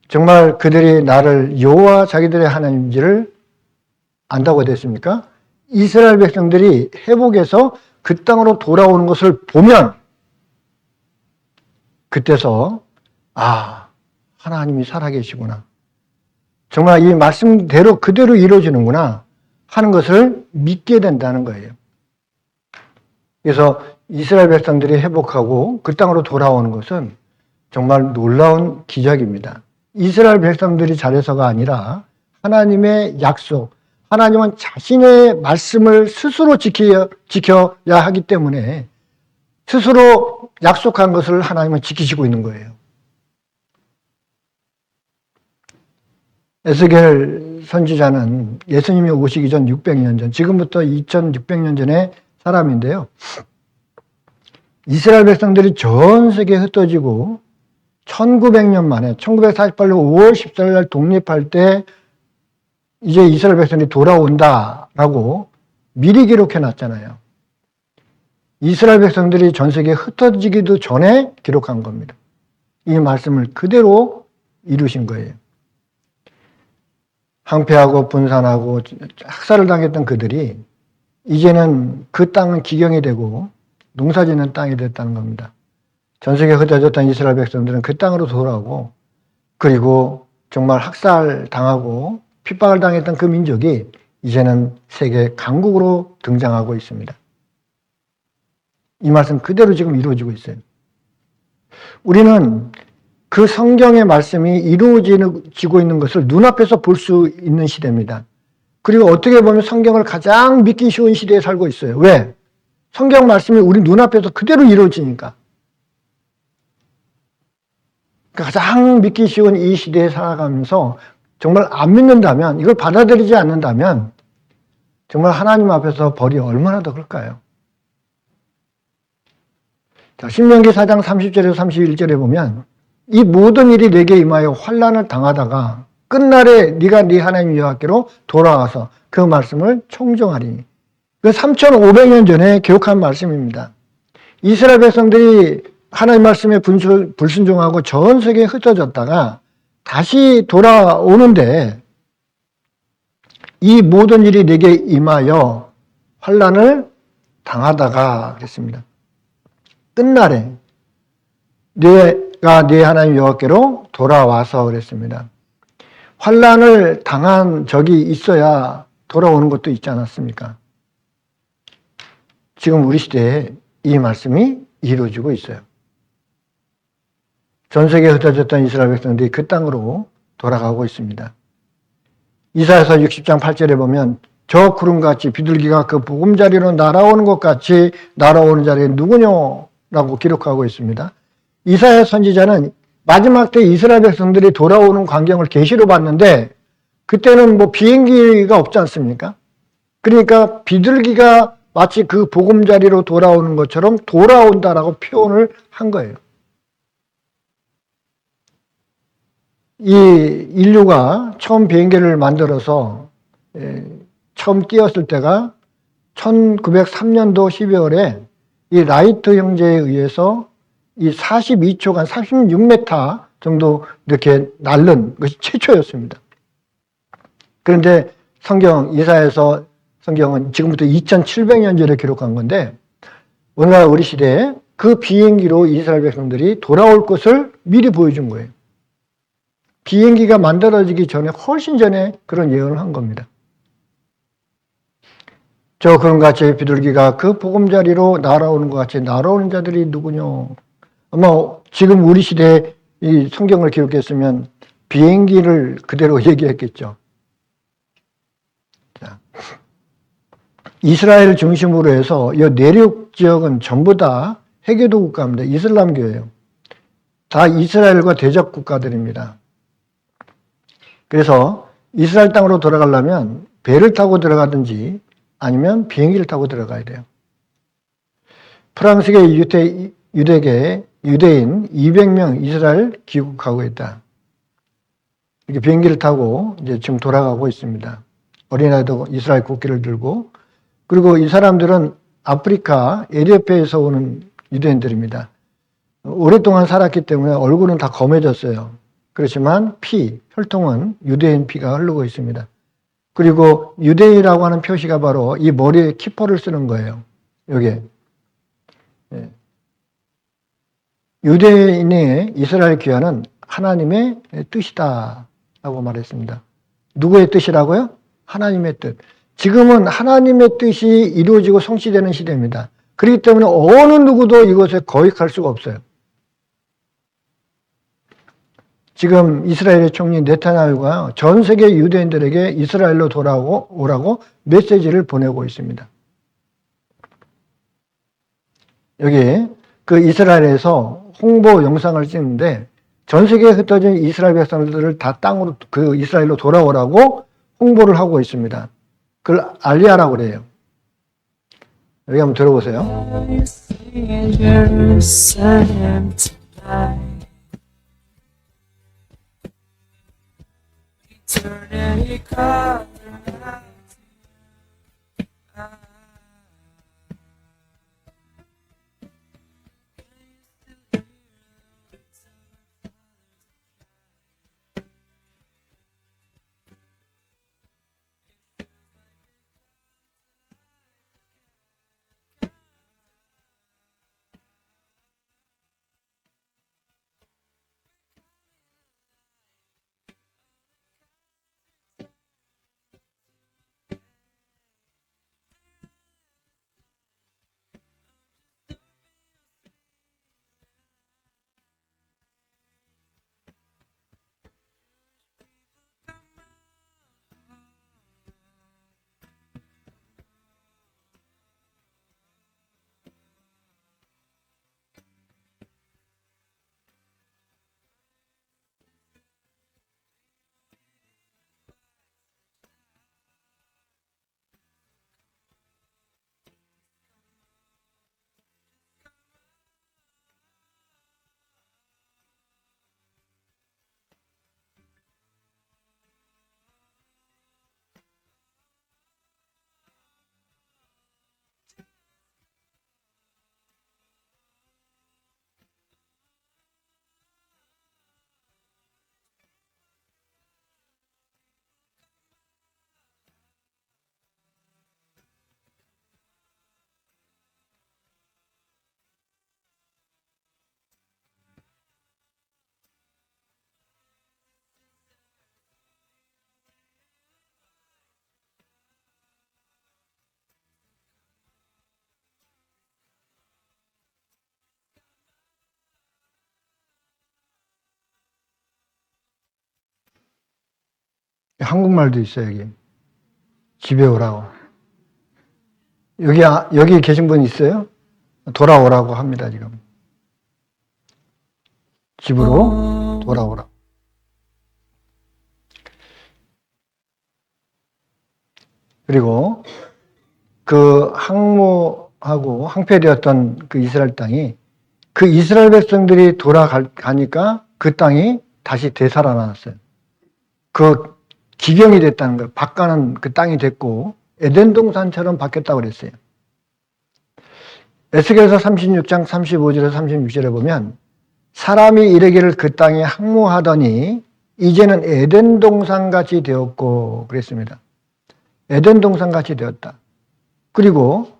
[SPEAKER 1] 정말 그들이 나를 여호와 자기들의 하나님인지를 안다고 됐습니까? 이스라엘 백성들이 회복해서 그 땅으로 돌아오는 것을 보면 그때서 하나님이 살아계시구나. 정말 이 말씀대로 그대로 이루어지는구나 하는 것을 믿게 된다는 거예요. 그래서 이스라엘 백성들이 회복하고 그 땅으로 돌아오는 것은 정말 놀라운 기적입니다. 이스라엘 백성들이 잘해서가 아니라 하나님의 약속, 하나님은 자신의 말씀을 스스로 지켜야 하기 때문에 스스로 약속한 것을 하나님은 지키시고 있는 거예요. 에스겔 선지자는 예수님이 오시기 전 600년 전, 지금부터 2600년 전의 사람인데요. 이스라엘 백성들이 전 세계에 흩어지고 1900년 만에 1948년 5월 14일 날 독립할 때 이제 이스라엘 백성들이 돌아온다라고 미리 기록해 놨잖아요. 이스라엘 백성들이 전 세계에 흩어지기도 전에 기록한 겁니다. 이 말씀을 그대로 이루신 거예요. 항폐하고 분산하고 학살을 당했던 그들이 이제는 그 땅은 기경이 되고 농사짓는 땅이 됐다는 겁니다. 전 세계에 흩어졌던 이스라엘 백성들은 그 땅으로 돌아오고, 그리고 정말 학살 당하고 핍박을 당했던 그 민족이 이제는 세계 강국으로 등장하고 있습니다. 이 말씀 그대로 지금 이루어지고 있어요. 우리는 그 성경의 말씀이 이루어지고 있는 것을 눈앞에서 볼 수 있는 시대입니다. 그리고 어떻게 보면 성경을 가장 믿기 쉬운 시대에 살고 있어요. 왜? 성경 말씀이 우리 눈앞에서 그대로 이루어지니까. 가장 믿기 쉬운 이 시대에 살아가면서 정말 안 믿는다면, 이걸 받아들이지 않는다면 정말 하나님 앞에서 벌이 얼마나 더 클까요? 자, 신명기 4장 30절에서 31절에 보면 이 모든 일이 내게 임하여 환난을 당하다가 끝날에 네가 네 하나님 여호와께로 돌아와서 그 말씀을 청정하리니. 그 3500년 전에 기록한 말씀입니다. 이스라엘 백성들이 하나님 말씀에 불순종하고 전 세계에 흩어졌다가 다시 돌아오는데 이 모든 일이 내게 임하여 환난을 당하다가 그랬습니다. 끝날에 내가 네 하나님 여호와께로 돌아와서 그랬습니다. 환난을 당한 적이 있어야 돌아오는 것도 있지 않았습니까? 지금 우리 시대에 이 말씀이 이루어지고 있어요. 전 세계에 흩어졌던 이스라엘 백성들이 그 땅으로 돌아가고 있습니다. 이사야서 60장 8절에 보면 저 구름같이 비둘기가 그 보금자리로 날아오는 것 같이 날아오는 자리에 누구냐라고 기록하고 있습니다. 이사야 선지자는 마지막 때 이스라엘 백성들이 돌아오는 광경을 계시로 봤는데 그때는 뭐 비행기가 없지 않습니까? 그러니까 비둘기가 마치 그 보금자리로 돌아오는 것처럼 돌아온다라고 표현을 한 거예요. 이 인류가 처음 비행기를 만들어서 처음 띄었을 때가 1903년도 12월에 이 라이트 형제에 의해서 이 42초간 36m 정도 이렇게 날른 것이 최초였습니다. 그런데 이사야서 성경은 지금부터 2700년 전에 기록한 건데 오늘날 우리 시대에 그 비행기로 이스라엘 백성들이 돌아올 것을 미리 보여준 거예요. 비행기가 만들어지기 전에 훨씬 전에 그런 예언을 한 겁니다. 저 구름같이 비둘기가 그 보금자리로 날아오는 것 같이 날아오는 자들이 누구냐. 아마 지금 우리 시대에 이 성경을 기록했으면 비행기를 그대로 얘기했겠죠. 자, 이스라엘 중심으로 해서 이 내륙 지역은 전부 다 해교도 국가입니다. 이슬람교예요. 다 이스라엘과 대적 국가들입니다. 그래서 이스라엘 땅으로 돌아가려면 배를 타고 들어가든지 아니면 비행기를 타고 들어가야 돼요. 프랑스계 유대인 200명 이스라엘 귀국하고 있다. 이렇게 비행기를 타고 이제 지금 돌아가고 있습니다. 어린아이도 이스라엘 국기를 들고. 그리고 이 사람들은 아프리카 에티오피아에서 오는 유대인들입니다. 오랫동안 살았기 때문에 얼굴은 다 검해졌어요. 그렇지만 혈통은 유대인 피가 흐르고 있습니다. 그리고 유대인이라고 하는 표시가 바로 이 머리에 키퍼를 쓰는 거예요. 여기에. 유대인의 이스라엘 귀환은 하나님의 뜻이다 라고 말했습니다. 누구의 뜻이라고요? 하나님의 뜻. 지금은 하나님의 뜻이 이루어지고 성취되는 시대입니다. 그렇기 때문에 어느 누구도 이것에 거역할 수가 없어요. 지금 이스라엘의 총리 네타냐후가 전 세계 유대인들에게 이스라엘로 돌아오라고 메시지를 보내고 있습니다. 여기 그 이스라엘에서 홍보 영상을 찍는데 전 세계에 흩어진 이스라엘 백성들을 다 땅으로 그 이스라엘로 돌아오라고 홍보를 하고 있습니다. 그걸 알리아라고 그래요. 여기 한번 들어보세요.
[SPEAKER 3] Jerusalem tonight. Eternity calling out to you.
[SPEAKER 1] 한국말도 있어요, 여기. 집에 오라고. 여기 계신 분 있어요? 돌아오라고 합니다, 지금. 집으로 돌아오라. 그리고 그 항모하고 황폐되었던 그 이스라엘 땅이 그 이스라엘 백성들이 돌아가니까 그 땅이 다시 되살아났어요. 그 기경이 됐다는 거예요. 바꿔는 그 땅이 됐고 에덴 동산처럼 바뀌었다고 그랬어요. 에스겔서 36장 35절에서 36절에 보면 사람이 이르기를 그 땅에 항모하더니 이제는 에덴 동산같이 되었고 그랬습니다. 에덴 동산같이 되었다. 그리고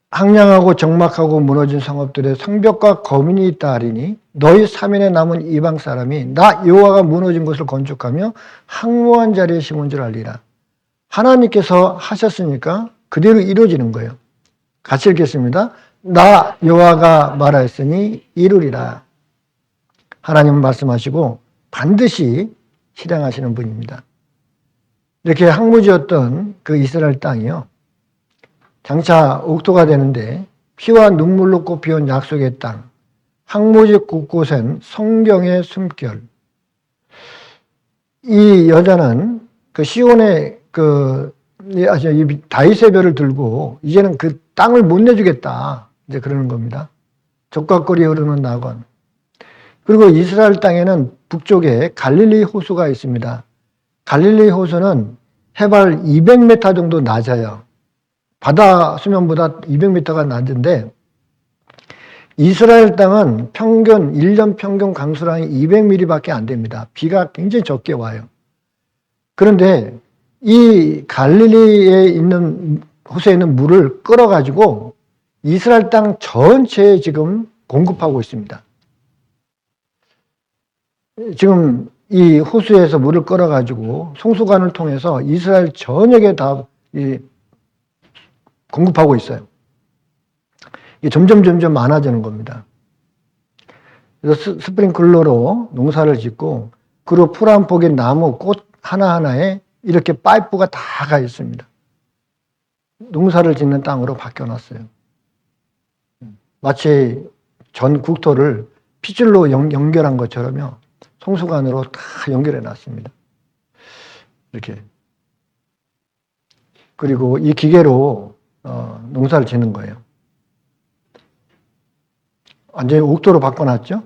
[SPEAKER 1] 황량하고 적막하고 무너진 성읍들의 성벽과 거민이 있다 하리니 너희 사면에 남은 이방 사람이 나 여호와가 무너진 곳을 건축하며 항모한 자리에 심은 줄 알리라. 하나님께서 하셨으니까 그대로 이루어지는 거예요. 같이 읽겠습니다. 나 여호와가 말하였으니 이루리라. 하나님은 말씀하시고 반드시 실행하시는 분입니다. 이렇게 항무지였던 그 이스라엘 땅이요. 장차 옥토가 되는데 피와 눈물로 꽃피운 약속의 땅, 항무지 곳곳엔 성경의 숨결. 이 여자는 그 시온의 다윗의 별을 들고 이제는 그 땅을 못 내주겠다. 이제 그러는 겁니다. 적과거리에 흐르는 낙원. 그리고 이스라엘 땅에는 북쪽에 갈릴리 호수가 있습니다. 갈릴리 호수는 해발 200m 정도 낮아요. 바다 수면보다 200m가 낮은데 이스라엘 땅은 1년 평균 강수량이 200mm밖에 안 됩니다. 비가 굉장히 적게 와요. 그런데 이 갈릴리에 있는 호수에 있는 물을 끌어가지고 이스라엘 땅 전체에 지금 공급하고 있습니다. 지금 이 호수에서 물을 끌어가지고 송수관을 통해서 이스라엘 전역에 다 공급하고 있어요. 이게 점점 많아지는 겁니다. 그래서 스프링클러로 농사를 짓고 그리고 풀 한 폭의 나무, 꽃 하나하나에 이렇게 파이프가 다 가 있습니다. 농사를 짓는 땅으로 바뀌어놨어요. 마치 전 국토를 핏줄로 연결한 것처럼요. 송수관으로 다 연결해 놨습니다. 이렇게. 그리고 이 기계로 농사를 짓는 거예요. 완전히 옥도로 바꿔놨죠?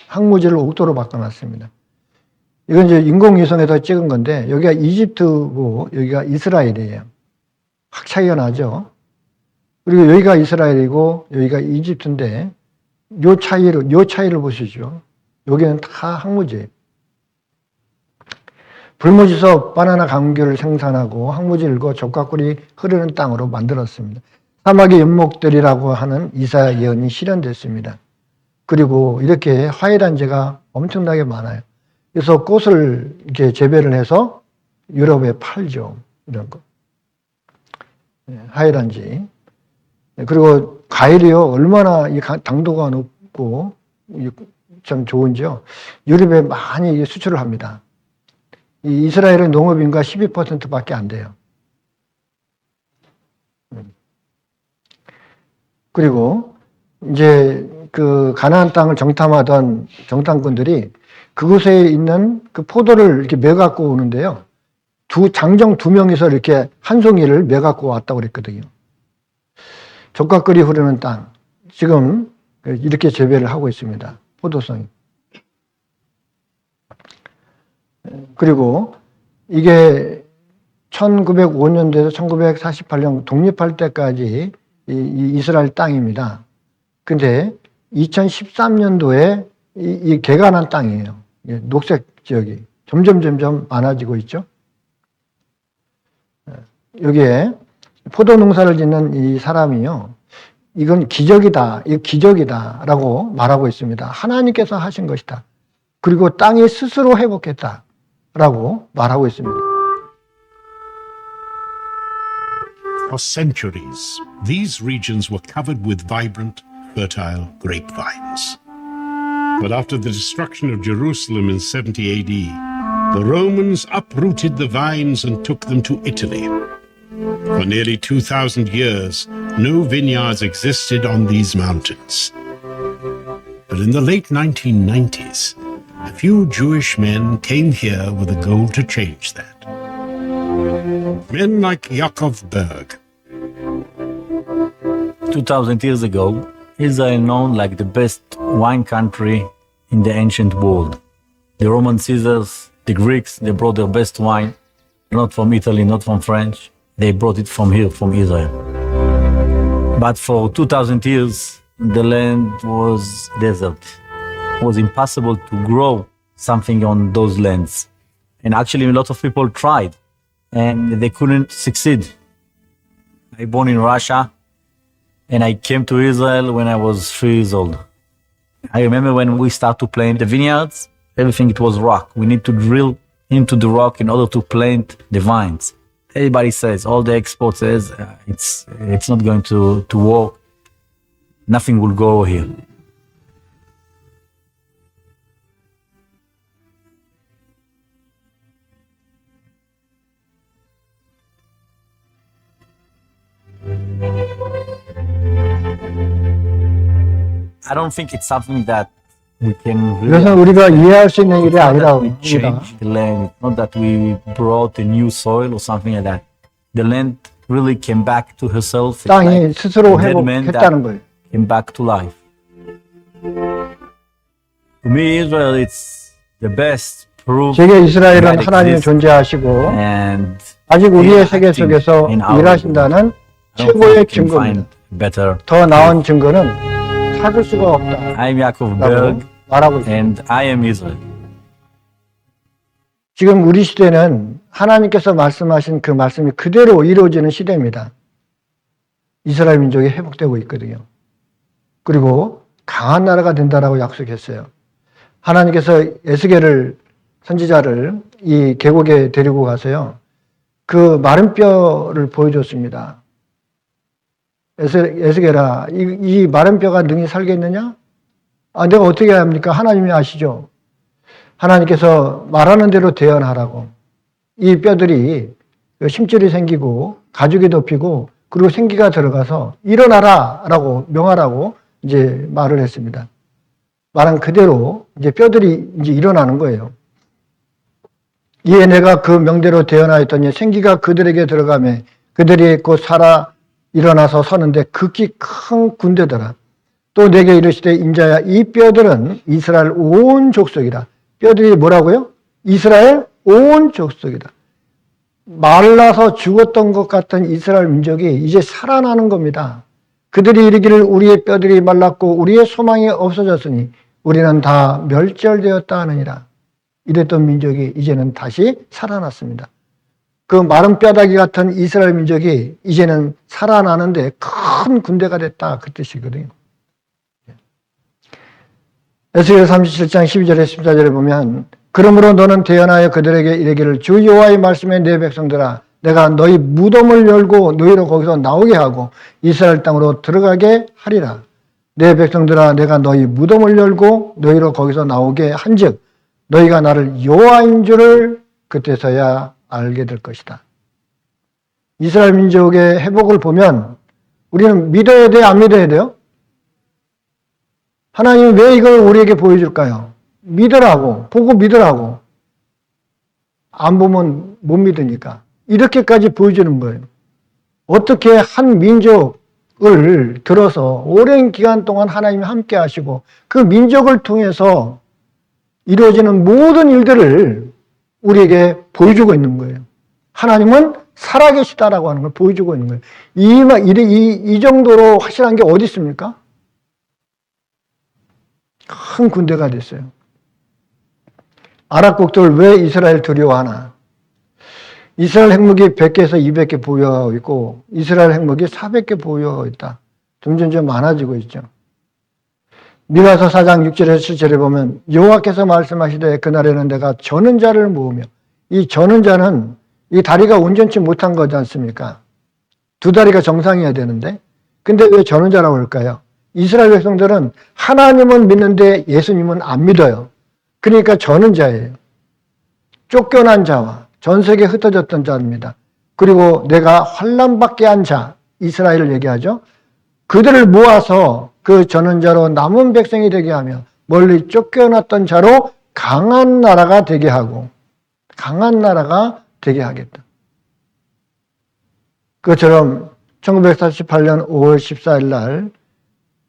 [SPEAKER 1] 항무지를 옥도로 바꿔놨습니다. 이건 이제 인공위성에서 찍은 건데, 여기가 이집트고, 여기가 이스라엘이에요. 확 차이가 나죠? 그리고 여기가 이스라엘이고, 여기가 이집트인데, 요 차이를 보시죠. 여기는 다 항무지예요. 불모지서 바나나 감귤을 생산하고 항무질과 적과꿀이 흐르는 땅으로 만들었습니다. 사막의 연목들이라고 하는 이사야 예언이 실현됐습니다. 그리고 이렇게 화이란제가 엄청나게 많아요. 그래서 꽃을 이렇게 재배를 해서 유럽에 팔죠. 이런 거. 화이란지. 그리고 과일이요. 얼마나 이 당도가 높고 참 좋은지요. 유럽에 많이 수출을 합니다. 이 이스라엘은 농업인가 12%밖에 안 돼요. 그리고 이제 그 가나안 땅을 정탐하던 정탐꾼들이 그곳에 있는 그 포도를 이렇게 매갖고 오는데요. 장정 2명이서 이렇게 한 송이를 매갖고 왔다고 그랬거든요. 적과 꿀이 흐르는 땅. 지금 이렇게 재배를 하고 있습니다. 포도송이. 그리고 이게 1905년도에서 1948년 독립할 때까지 이 이스라엘 땅입니다. 근데 2013년도에 이 개간한 땅이에요. 녹색 지역이 점점 많아지고 있죠. 여기에 포도 농사를 짓는 이 사람이요. 이건 기적이다. 이거 기적이다라고 말하고 있습니다. 하나님께서 하신 것이다. 그리고 땅이 스스로 회복했다라고 말하고 있습니다.
[SPEAKER 4] For centuries, these regions were covered with vibrant, fertile grapevines. But after the destruction of Jerusalem in 70 AD, the Romans uprooted the vines and took them to Italy. For nearly 2,000 years, no vineyards existed on these mountains. But in the late 1990s, a few Jewish men came here with a goal to change that. Men like Yaakov Berg.
[SPEAKER 5] 2,000 years ago, Israel known like the best wine country in the ancient world. The Roman Caesars, the Greeks, they brought their best wine, not from Italy, not from French. They brought it from here, from Israel. But for 2,000 years, the land was desert. It was impossible to grow something on those lands. And actually, a lot of people tried, and they couldn't succeed. I born in Russia, and I came to Israel when I was 3 years old. I remember when we started to plant the vineyards, everything it was rock. We need to drill into the rock in order to plant the vines. Everybody says, all the experts says, it's not going to work. Nothing will grow here. I don't think it's something that we can
[SPEAKER 1] 이것은
[SPEAKER 5] really
[SPEAKER 1] 우리가 이해할 수 있는 일이
[SPEAKER 5] It's not
[SPEAKER 1] 아니라고
[SPEAKER 5] that we
[SPEAKER 1] 합니다.
[SPEAKER 5] changed the land. It's not that we brought a new soil or something like that. The land really came back to herself. It's
[SPEAKER 1] 땅이
[SPEAKER 5] like
[SPEAKER 1] 스스로
[SPEAKER 5] a dead man
[SPEAKER 1] 회복했다는
[SPEAKER 5] that
[SPEAKER 1] 거예요.
[SPEAKER 5] came back to life. To me, Israel, it's the best proof.
[SPEAKER 1] 세계 이스라엘은
[SPEAKER 5] God
[SPEAKER 1] 하나님이
[SPEAKER 5] exists.
[SPEAKER 1] 존재하시고
[SPEAKER 5] And
[SPEAKER 1] 아직 우리의
[SPEAKER 5] He
[SPEAKER 1] 세계
[SPEAKER 5] acting
[SPEAKER 1] 속에서
[SPEAKER 5] in our
[SPEAKER 1] 일하신다는
[SPEAKER 5] I don't think
[SPEAKER 1] 최고의
[SPEAKER 5] we can find
[SPEAKER 1] 증거입니다.
[SPEAKER 5] better.
[SPEAKER 1] 더 나은 증거는 찾을 수가 없다라고
[SPEAKER 5] I'm Yaakov Berg,
[SPEAKER 1] 말하고 있습니다.
[SPEAKER 5] and I am Israel.
[SPEAKER 1] 지금 우리 시대는 하나님께서 말씀하신 그 말씀이 그대로 이루어지는 시대입니다. 이스라엘 민족이 회복되고 있거든요. 그리고 강한 나라가 된다라고 약속했어요. 하나님께서 에스겔을 선지자를 이 계곡에 데리고 가서요. 그 마른 뼈를 보여줬습니다. 에스겔아, 이 마른 뼈가 능히 살겠느냐? 아, 내가 어떻게 해야 합니까? 하나님이 아시죠? 하나님께서 말하는 대로 대언하라고. 이 뼈들이 심줄이 생기고 가죽이 덮이고 그리고 생기가 들어가서 일어나라 라고 명하라고 이제 말을 했습니다. 말한 그대로 이제 뼈들이 이제 일어나는 거예요. 이에 내가 그 명대로 대언하였더니 생기가 그들에게 들어가매 그들이 곧 살아 일어나서 서는데 극히 큰 군대더라. 또 내게 이르시되 인자야 이 뼈들은 이스라엘 온 족속이라. 뼈들이 뭐라고요? 이스라엘 온 족속이다. 말라서 죽었던 것 같은 이스라엘 민족이 이제 살아나는 겁니다. 그들이 이르기를 우리의 뼈들이 말랐고 우리의 소망이 없어졌으니 우리는 다 멸절되었다 하느니라. 이랬던 민족이 이제는 다시 살아났습니다. 그 마른 뼈다귀 같은 이스라엘 민족이 이제는 살아나는데 큰 군대가 됐다 그 뜻이거든요. 에스겔 37장 12절에 14절에 보면 그러므로 너는 대언하여 그들에게 이르기를 주 여호와의 말씀에 내 백성들아 내가 너희 무덤을 열고 너희로 거기서 나오게 하고 이스라엘 땅으로 들어가게 하리라. 내 백성들아 내가 너희 무덤을 열고 너희로 거기서 나오게 한즉 너희가 나를 여호와인 줄을 그때서야 알게 될 것이다. 이스라엘 민족의 회복을 보면 우리는 믿어야 돼요? 안 믿어야 돼요? 하나님이 왜 이걸 우리에게 보여줄까요? 믿으라고, 보고 믿으라고. 안 보면 못 믿으니까. 이렇게까지 보여주는 거예요. 어떻게 한 민족을 들어서 오랜 기간 동안 하나님이 함께 하시고 그 민족을 통해서 이루어지는 모든 일들을 우리에게 보여주고 있는 거예요. 하나님은 살아계시다라고 하는 걸 보여주고 있는 거예요. 이 정도로 확실한 게 어디 있습니까? 큰 군대가 됐어요. 아랍국들 왜 이스라엘 두려워하나? 이스라엘 핵무기 100개에서 200개 보유하고 있고 이스라엘 핵무기 400개 보유하고 있다. 점점 많아지고 있죠. 미가서 4장 6절에서 7절에 보면 여호와께서 말씀하시되 그날에는 내가 저는 자를 모으며 이 저는 자는 이 다리가 온전치 못한 거지 않습니까? 두 다리가 정상이어야 되는데 근데 왜 저는 자라고 할까요? 이스라엘 백성들은 하나님은 믿는데 예수님은 안 믿어요. 그러니까 저는 자예요. 쫓겨난 자와 전 세계에 흩어졌던 자입니다. 그리고 내가 환난받게 한 자, 이스라엘을 얘기하죠. 그들을 모아서 그 저는 자로 남은 백성이 되게 하며 멀리 쫓겨났던 자로 강한 나라가 되게 하고 강한 나라가 되게 하겠다. 그처럼 1948년 5월 14일 날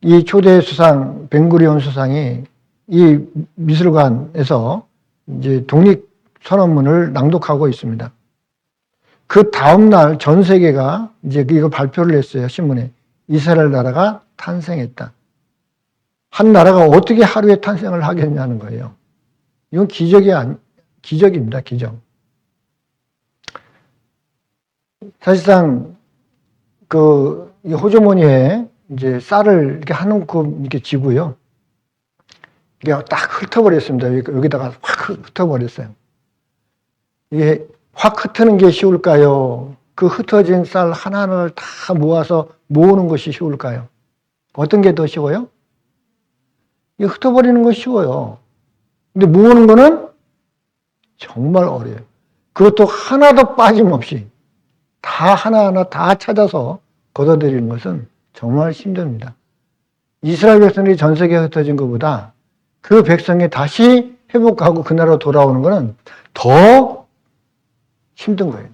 [SPEAKER 1] 이 초대 수상 벤구리온 수상이 이 미술관에서 이제 독립 선언문을 낭독하고 있습니다. 그 다음 날 전 세계가 이제 이거 발표를 했어요. 신문에. 이스라엘 나라가 탄생했다. 한 나라가 어떻게 하루에 탄생을 하겠냐는 거예요. 이건 기적입니다. 기적. 사실상 이 호주머니에 이제 쌀을 이렇게 한 움큼 이렇게 쥐고요. 이게 딱 흩어버렸습니다. 여기다가 확 흩어버렸어요. 이게 확 흩트는 게 쉬울까요? 그 흩어진 쌀 하나하나를 다 모아서 모으는 것이 쉬울까요? 어떤 게 더 쉬워요? 이게 흩어버리는 거 쉬워요. 근데 모으는 거는 정말 어려워요. 그것도 하나도 빠짐없이 다 하나하나 다 찾아서 걷어들이는 것은 정말 힘듭니다. 이스라엘 백성이 전 세계에 흩어진 것보다 그 백성이 다시 회복하고 그 나라로 돌아오는 것은 더 힘든 거예요.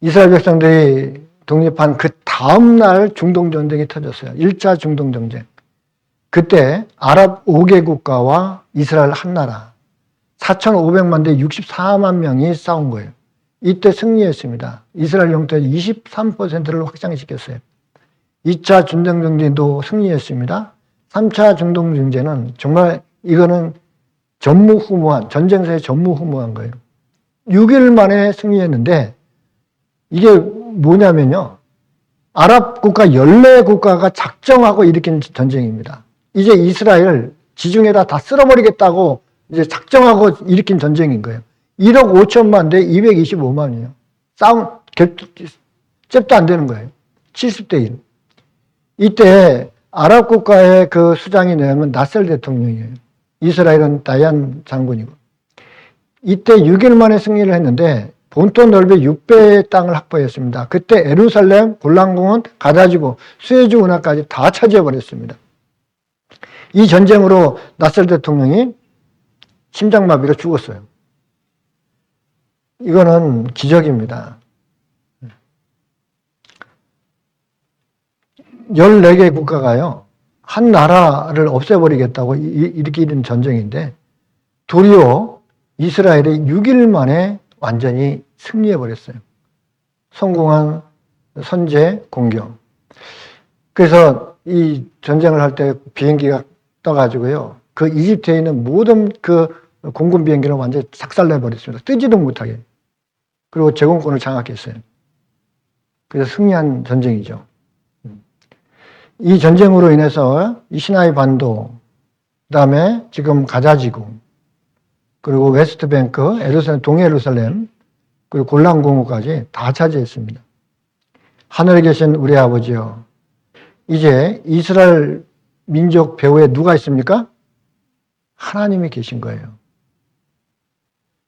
[SPEAKER 1] 이스라엘 백성들이 독립한 그 다음날 중동전쟁이 터졌어요. 1차 중동전쟁. 그때 아랍 5개 국가와 이스라엘 한 나라 4,500만 대 64만 명이 싸운 거예요. 이때 승리했습니다. 이스라엘 영토의 23%를 확장시켰어요. 2차 중동전쟁도 승리했습니다. 3차 중동전쟁은 정말 이거는 전무후무한, 전쟁사에 전무후무한 거예요. 6일 만에 승리했는데 이게 뭐냐면요. 아랍 국가 14국가가 작정하고 일으킨 전쟁입니다. 이제 이스라엘 지중해다 다 쓸어버리겠다고 이제 작정하고 일으킨 전쟁인 거예요. 1억 5천만 대 225만이에요. 잽도 안 되는 거예요. 70대 1. 이때 아랍 국가의 그 수장이 누구냐면 나셀 대통령이에요. 이스라엘은 다얀 장군이고. 이때 6일 만에 승리를 했는데 본토 넓이 6배의 땅을 확보했습니다. 그때 예루살렘, 골란공원, 가다지구, 수에즈 운하까지 다 차지해 버렸습니다. 이 전쟁으로 나셀 대통령이 심장마비로 죽었어요. 이거는 기적입니다. 14개 국가가요, 한 나라를 없애버리겠다고 일으키는 전쟁인데, 도리어 이스라엘이 6일 만에 완전히 승리해버렸어요. 성공한 선제 공격. 그래서 이 전쟁을 할 때 비행기가 떠가지고요, 그 이집트에 있는 모든 그 공군 비행기를 완전히 삭살내버렸습니다. 뜨지도 못하게. 그리고 제공권을 장악했어요. 그래서 승리한 전쟁이죠. 이 전쟁으로 인해서 이 시나이 반도, 그 다음에 지금 가자지구, 그리고 웨스트뱅크, 예루살렘, 동예루살렘, 그리고 골란공원까지 다 차지했습니다. 하늘에 계신 우리 아버지요, 이제 이스라엘 민족 배후에 누가 있습니까? 하나님이 계신 거예요.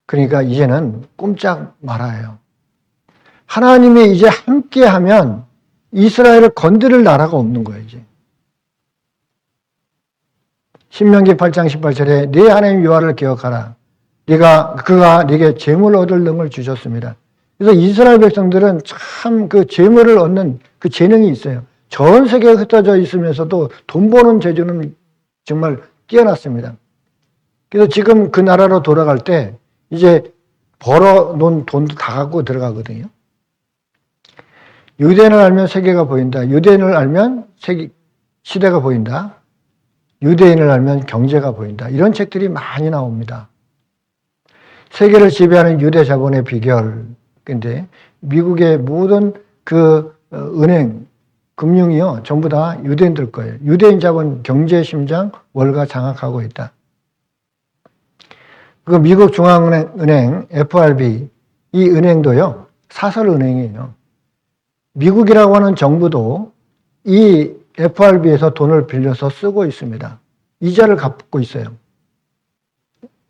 [SPEAKER 1] 그러니까 이제는 꼼짝 말아요. 하나님이 이제 함께하면 이스라엘을 건드릴 나라가 없는 거예요, 이제. 신명기 8장 18절에 네 하나님 여호와를 기억하라. 그가 네게 재물을 얻을 능을 주셨습니다. 그래서 이스라엘 백성들은 참 그 재물을 얻는 그 재능이 있어요. 전 세계에 흩어져 있으면서도 돈 버는 재주는 정말 뛰어났습니다. 그래서 지금 그 나라로 돌아갈 때 이제 벌어놓은 돈도 다 갖고 들어가거든요. 유대인을 알면 세계가 보인다. 유대인을 알면 시대가 보인다. 유대인을 알면 경제가 보인다. 이런 책들이 많이 나옵니다. 세계를 지배하는 유대 자본의 비결. 근데 미국의 모든 그 은행, 금융이요, 전부 다 유대인들 거예요. 유대인 자본 경제 심장 월가 장악하고 있다. 그 미국 중앙은행 FRB, 이 은행도요, 사설은행이에요. 미국이라고 하는 정부도 이 FRB에서 돈을 빌려서 쓰고 있습니다. 이자를 갚고 있어요.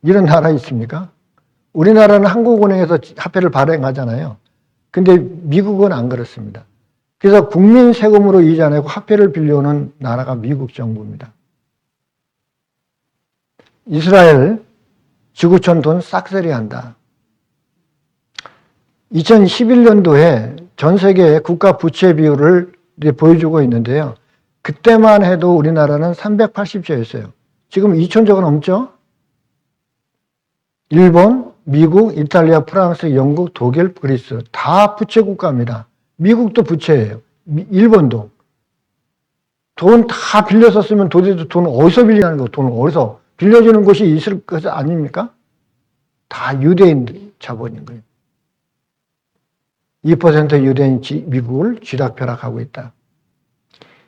[SPEAKER 1] 이런 나라 있습니까? 우리나라는 한국은행에서 화폐를 발행하잖아요. 근데 미국은 안 그렇습니다. 그래서 국민 세금으로 이자 내고 화폐를 빌려오는 나라가 미국 정부입니다. 이스라엘 지구촌 돈 싹쓸이 한다. 2011년도에 전 세계의 국가 부채 비율을 보여주고 있는데요. 그때만 해도 우리나라는 380조였어요. 지금 2,000조가 넘죠? 일본, 미국, 이탈리아, 프랑스, 영국, 독일, 그리스 다 부채 국가입니다. 미국도 부채예요. 일본도. 돈 다 빌려서 쓰면 도대체 돈 어디서 빌리는 거, 돈을 어디서 빌려주는 곳이 있을 것 아닙니까? 다 유대인 자본인 거예요. 2% 유대인 미국을 쥐락펴락하고 있다.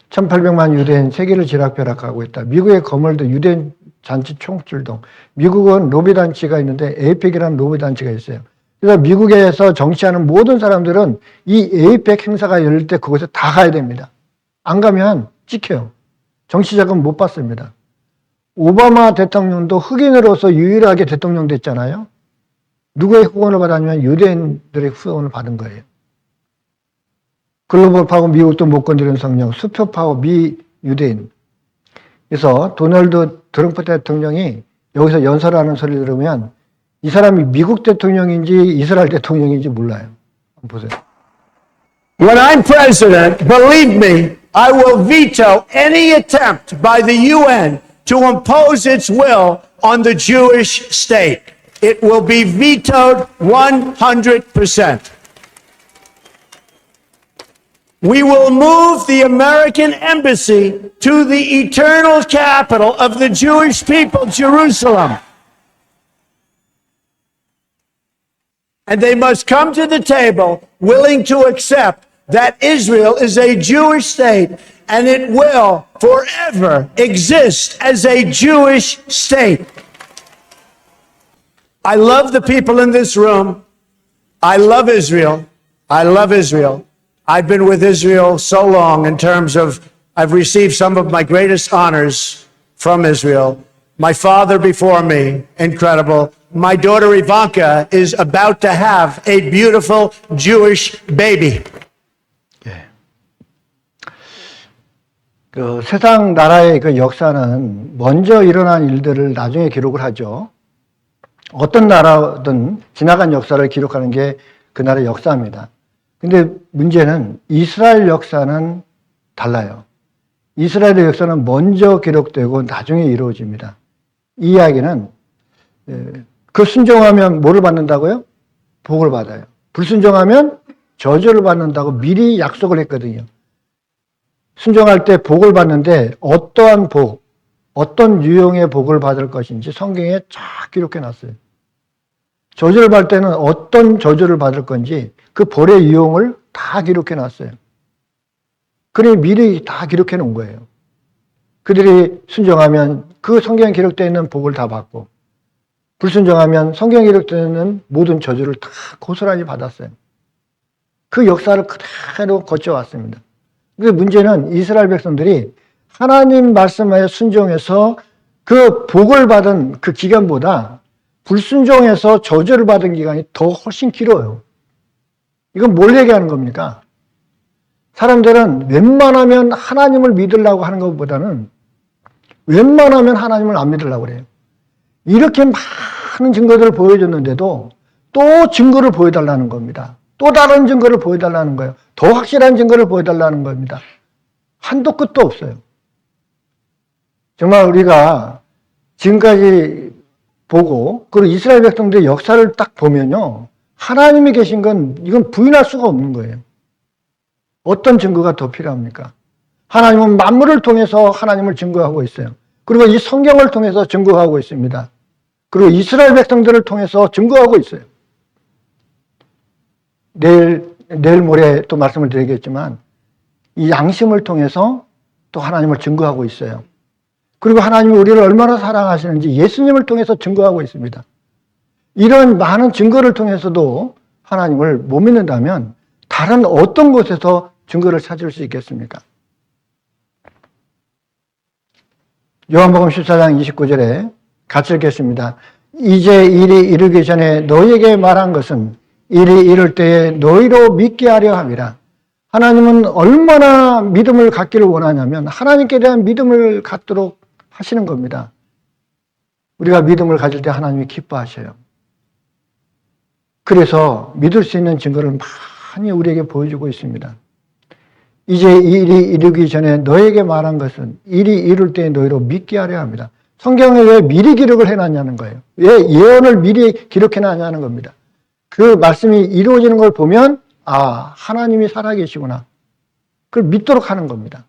[SPEAKER 1] 1,800만 유대인 세계를 쥐락펴락하고 있다. 미국의 거물도 유대인 잔치 총출동. 미국은 로비 단체가 있는데 에이펙이라는 로비 단체가 있어요. 그래서 미국에서 정치하는 모든 사람들은 이 에이펙 행사가 열릴 때 그곳에 다 가야 됩니다. 안 가면 찍혀요. 정치 자금 못 받습니다. 오바마 대통령도 흑인으로서 유일하게 대통령 됐잖아요. 누구의 후원을 받았냐면 유대인들의 후원을 받은 거예요. 글로벌 파워 미국도 못 건드리는 성령, 수표 파워 미 유대인. 그래서 도널드 트럼프 대통령이 여기서 연설하는 소리 들으면 이 사람이 미국 대통령인지 이스라엘 대통령인지 몰라요. 한번 보세요.
[SPEAKER 6] When I'm president, believe me, I will veto any attempt by the UN to impose its will on the Jewish state. It will be vetoed 100%. We will move the American embassy to the eternal capital of the Jewish people, Jerusalem. And they must come to the table willing to accept that Israel is a Jewish state and it will forever exist as a Jewish state. I love the people in this room. I love Israel. I love Israel. I've been with Israel so long in terms of I've received some of my greatest honors from Israel. My father before me, incredible. My daughter Ivanka is about to have a beautiful Jewish baby.
[SPEAKER 1] 그 세상 나라의 그 역사는 먼저 일어난 일들을 나중에 기록을 하죠. 어떤 나라든 지나간 역사를 기록하는 게 그 나라의 역사입니다. 근데 문제는 이스라엘 역사는 달라요. 이스라엘의 역사는 먼저 기록되고 나중에 이루어집니다. 이 이야기는 그 순종하면 뭐를 받는다고요? 복을 받아요. 불순종하면 저주를 받는다고 미리 약속을 했거든요. 순종할 때 복을 받는데 어떠한 복, 어떤 유형의 복을 받을 것인지 성경에 쫙 기록해 놨어요. 저주를 받을 때는 어떤 저주를 받을 건지 그 벌의 유형을 다 기록해 놨어요. 그러니 미리 다 기록해 놓은 거예요. 그들이 순종하면 그 성경에 기록되어 있는 복을 다 받고, 불순종하면 성경에 기록되어 있는 모든 저주를 다 고스란히 받았어요. 그 역사를 그대로 거쳐왔습니다. 근데 문제는 이스라엘 백성들이 하나님 말씀에 순종해서 그 복을 받은 그 기간보다 불순종해서 저주를 받은 기간이 더 훨씬 길어요. 이건 뭘 얘기하는 겁니까? 사람들은 웬만하면 하나님을 믿으려고 하는 것보다는 웬만하면 하나님을 안 믿으려고 그래요. 이렇게 많은 증거들을 보여줬는데도 또 증거를 보여달라는 겁니다. 또 다른 증거를 보여달라는 거예요. 더 확실한 증거를 보여달라는 겁니다. 한도 끝도 없어요. 정말 우리가 지금까지 보고, 그리고 이스라엘 백성들의 역사를 딱 보면요, 하나님이 계신 건 이건 부인할 수가 없는 거예요. 어떤 증거가 더 필요합니까? 하나님은 만물을 통해서 하나님을 증거하고 있어요. 그리고 이 성경을 통해서 증거하고 있습니다. 그리고 이스라엘 백성들을 통해서 증거하고 있어요. 내일 모레 또 말씀을 드리겠지만 이 양심을 통해서 또 하나님을 증거하고 있어요. 그리고 하나님이 우리를 얼마나 사랑하시는지 예수님을 통해서 증거하고 있습니다. 이런 많은 증거를 통해서도 하나님을 못 믿는다면 다른 어떤 곳에서 증거를 찾을 수 있겠습니까? 요한복음 14장 29절에 같이 읽겠습니다. 이제 일이 이르기 전에 너희에게 말한 것은 일이 이룰 때에 너희로 믿게 하려 함이라. 하나님은 얼마나 믿음을 갖기를 원하냐면 하나님께 대한 믿음을 갖도록 하시는 겁니다. 우리가 믿음을 가질 때 하나님이 기뻐하셔요. 그래서 믿을 수 있는 증거를 많이 우리에게 보여주고 있습니다. 이제 일이 이르기 전에 너에게 말한 것은 일이 이룰 때에 너희로 믿게 하려 합니다. 성경에 왜 미리 기록을 해놨냐는 거예요. 왜 예언을 미리 기록해놨냐는 겁니다. 그 말씀이 이루어지는 걸 보면 아, 하나님이 살아계시구나. 그걸 믿도록 하는 겁니다.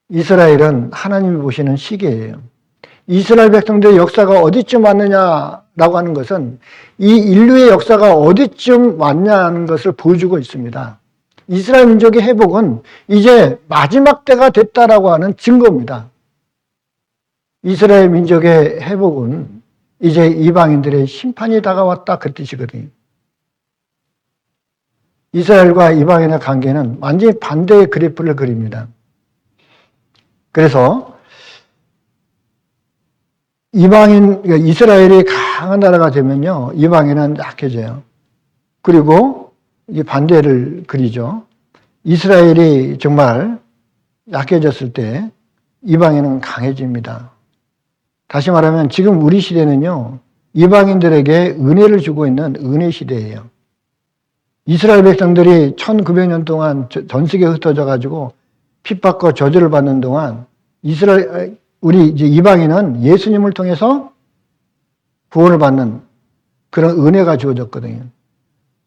[SPEAKER 1] 이스라엘은 하나님이 보시는 시계예요. 이스라엘 백성들의 역사가 어디쯤 왔느냐라고 하는 것은 이 인류의 역사가 어디쯤 왔냐는 것을 보여주고 있습니다. 이스라엘 민족의 회복은 이제 마지막 때가 됐다라고 하는 증거입니다. 이스라엘 민족의 회복은 이제 이방인들의 심판이 다가왔다 그 뜻이거든요. 이스라엘과 이방인의 관계는 완전히 반대의 그래프를 그립니다. 그래서 이스라엘이 강한 나라가 되면요, 이방인은 약해져요. 그리고 이 반대를 그리죠. 이스라엘이 정말 약해졌을 때 이방인은 강해집니다. 다시 말하면 지금 우리 시대는요, 이방인들에게 은혜를 주고 있는 은혜 시대예요. 이스라엘 백성들이 1900년 동안 전 세계에 흩어져 가지고 핍박과 저주를 받는 동안 우리 이제 이방인은 예수님을 통해서 구원을 받는 그런 은혜가 주어졌거든요.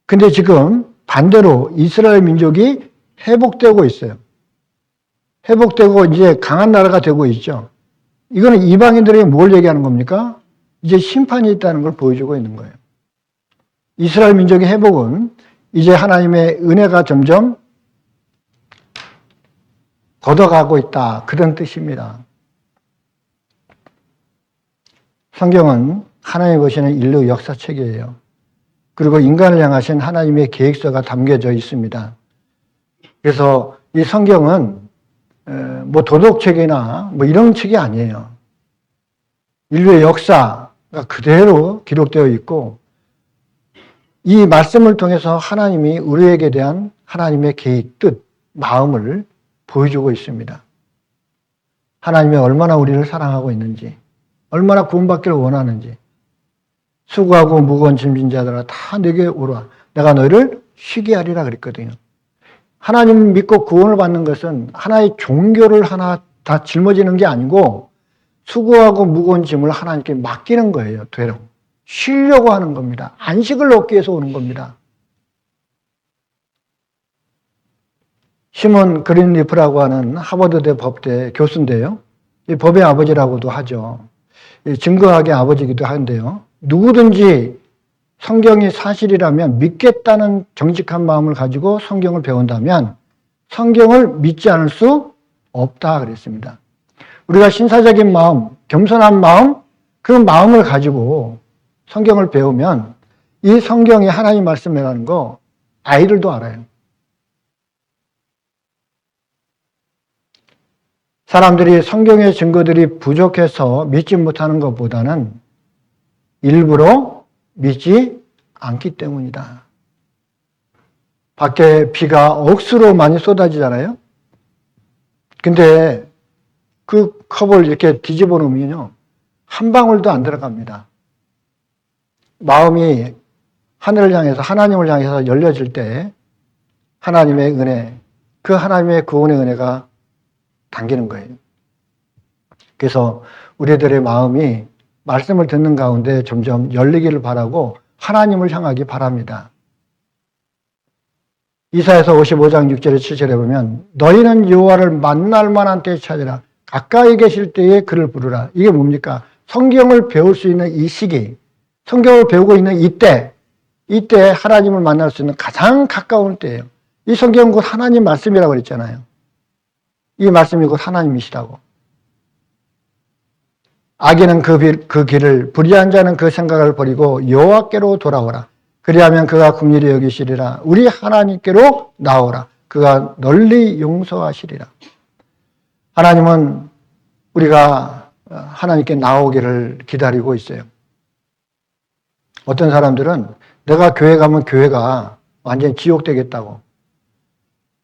[SPEAKER 1] 근데 지금 반대로 이스라엘 민족이 회복되고 있어요. 회복되고 이제 강한 나라가 되고 있죠. 이거는 이방인들에게 뭘 얘기하는 겁니까? 이제 심판이 있다는 걸 보여주고 있는 거예요. 이스라엘 민족의 회복은 이제 하나님의 은혜가 점점 걷어가고 있다. 그런 뜻입니다. 성경은 하나님이 보시는 인류 역사책이에요. 그리고 인간을 향하신 하나님의 계획서가 담겨져 있습니다. 그래서 이 성경은 뭐 도덕책이나 뭐 이런 책이 아니에요. 인류의 역사가 그대로 기록되어 있고 이 말씀을 통해서 하나님이 우리에게 대한 하나님의 계획, 뜻, 마음을 보여주고 있습니다. 하나님이 얼마나 우리를 사랑하고 있는지, 얼마나 구원받기를 원하는지. 수고하고 무거운 짐진 자들아 다 내게 오라. 내가 너희를 쉬게 하리라 그랬거든요. 하나님 믿고 구원을 받는 것은 하나의 종교를 하나 다 짊어지는 게 아니고 수고하고 무거운 짐을 하나님께 맡기는 거예요. 되려. 쉬려고 하는 겁니다. 안식을 얻기 위해서 오는 겁니다. 시몬 그린리프라고 하는 하버드대 법대 교수인데요. 이 법의 아버지라고도 하죠. 증거학의 아버지이기도 한데요. 누구든지 성경이 사실이라면 믿겠다는 정직한 마음을 가지고 성경을 배운다면 성경을 믿지 않을 수 없다 그랬습니다. 우리가 신사적인 마음, 겸손한 마음, 그런 마음을 가지고 성경을 배우면 이 성경이 하나님 말씀이라는 거 아이들도 알아요. 사람들이 성경의 증거들이 부족해서 믿지 못하는 것보다는 일부러 믿지 않기 때문이다. 밖에 비가 억수로 많이 쏟아지잖아요. 근데 그 컵을 이렇게 뒤집어 놓으면요, 한 방울도 안 들어갑니다. 마음이 하늘을 향해서, 하나님을 향해서 열려질 때 하나님의 은혜, 그 하나님의 구원의 은혜가 당기는 거예요. 그래서 우리들의 마음이 말씀을 듣는 가운데 점점 열리기를 바라고 하나님을 향하기 바랍니다. 이사야서 55장 6절에 7절에 보면 너희는 여호와를 만날 만한 때에 찾으라. 가까이 계실 때에 그를 부르라. 이게 뭡니까? 성경을 배울 수 있는 이 시기, 성경을 배우고 있는 이때 하나님을 만날 수 있는 가장 가까운 때예요. 이 성경은 곧 하나님 말씀이라고 그랬잖아요. 이 말씀이 곧 하나님이시라고. 악인은 그 길을, 불의한 자는 그 생각을 버리고 여호와께로 돌아오라. 그리하면 그가 긍휼히 여기시리라. 우리 하나님께로 나오라. 그가 널리 용서하시리라. 하나님은 우리가 하나님께 나오기를 기다리고 있어요. 어떤 사람들은 내가 교회 가면 교회가 완전히 지옥 되겠다고.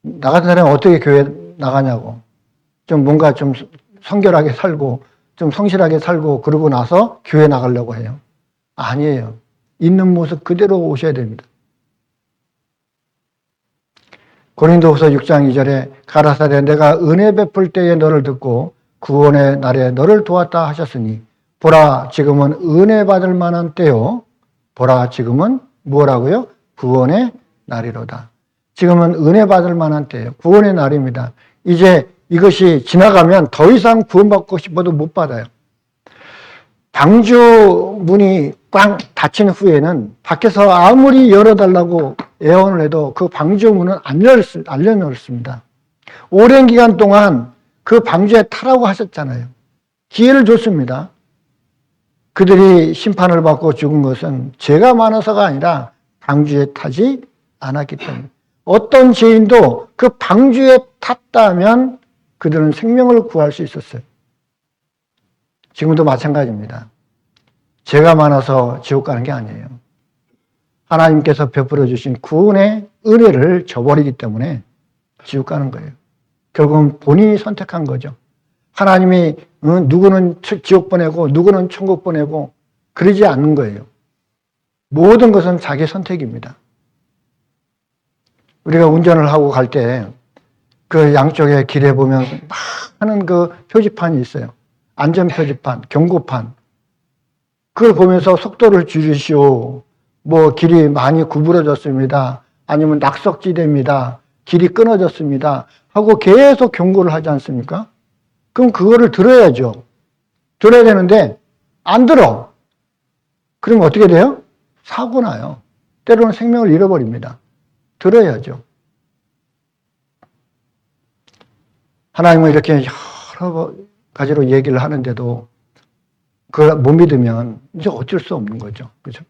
[SPEAKER 1] 나 같은 사람은 어떻게 교회 나가냐고. 좀 뭔가 좀 성결하게 살고 좀 성실하게 살고 그러고 나서 교회 나가려고 해요. 아니에요. 있는 모습 그대로 오셔야 됩니다. 고린도후서 6장 2절에 가라사대 내가 은혜 베풀 때에 너를 듣고 구원의 날에 너를 도왔다 하셨으니 보라 지금은 은혜 받을 만한 때요. 보라 지금은 뭐라고요? 구원의 날이로다. 지금은 은혜 받을 만한 때예요. 구원의 날입니다. 이제 이것이 지나가면 더 이상 구원받고 싶어도 못 받아요. 방주 문이 꽝 닫힌 후에는 밖에서 아무리 열어달라고 애원을 해도 그 방주 문은 안 열렸습니다. 오랜 기간 동안 그 방주에 타라고 하셨잖아요. 기회를 줬습니다. 그들이 심판을 받고 죽은 것은 죄가 많아서가 아니라 방주에 타지 않았기 때문에. 어떤 죄인도 그 방주에 탔다면 그들은 생명을 구할 수 있었어요. 지금도 마찬가지입니다. 죄가 많아서 지옥 가는 게 아니에요. 하나님께서 베풀어 주신 구원의 은혜를 저버리기 때문에 지옥 가는 거예요. 결국은 본인이 선택한 거죠. 하나님이 누구는 지옥 보내고 누구는 천국 보내고 그러지 않는 거예요. 모든 것은 자기 선택입니다. 우리가 운전을 하고 갈 때 그 양쪽에 길에 보면 많은 그 표지판이 있어요. 안전 표지판, 경고판. 그걸 보면서 속도를 줄이시오. 뭐 길이 많이 구부러졌습니다. 아니면 낙석지대입니다. 길이 끊어졌습니다. 하고 계속 경고를 하지 않습니까? 그럼 그거를 들어야죠. 들어야 되는데 안 들어. 그러면 어떻게 돼요? 사고 나요. 때로는 생명을 잃어버립니다. 들어야죠. 하나님은 이렇게 여러 가지로 얘기를 하는데도 그걸 못 믿으면 이제 어쩔 수 없는 거죠. 그죠?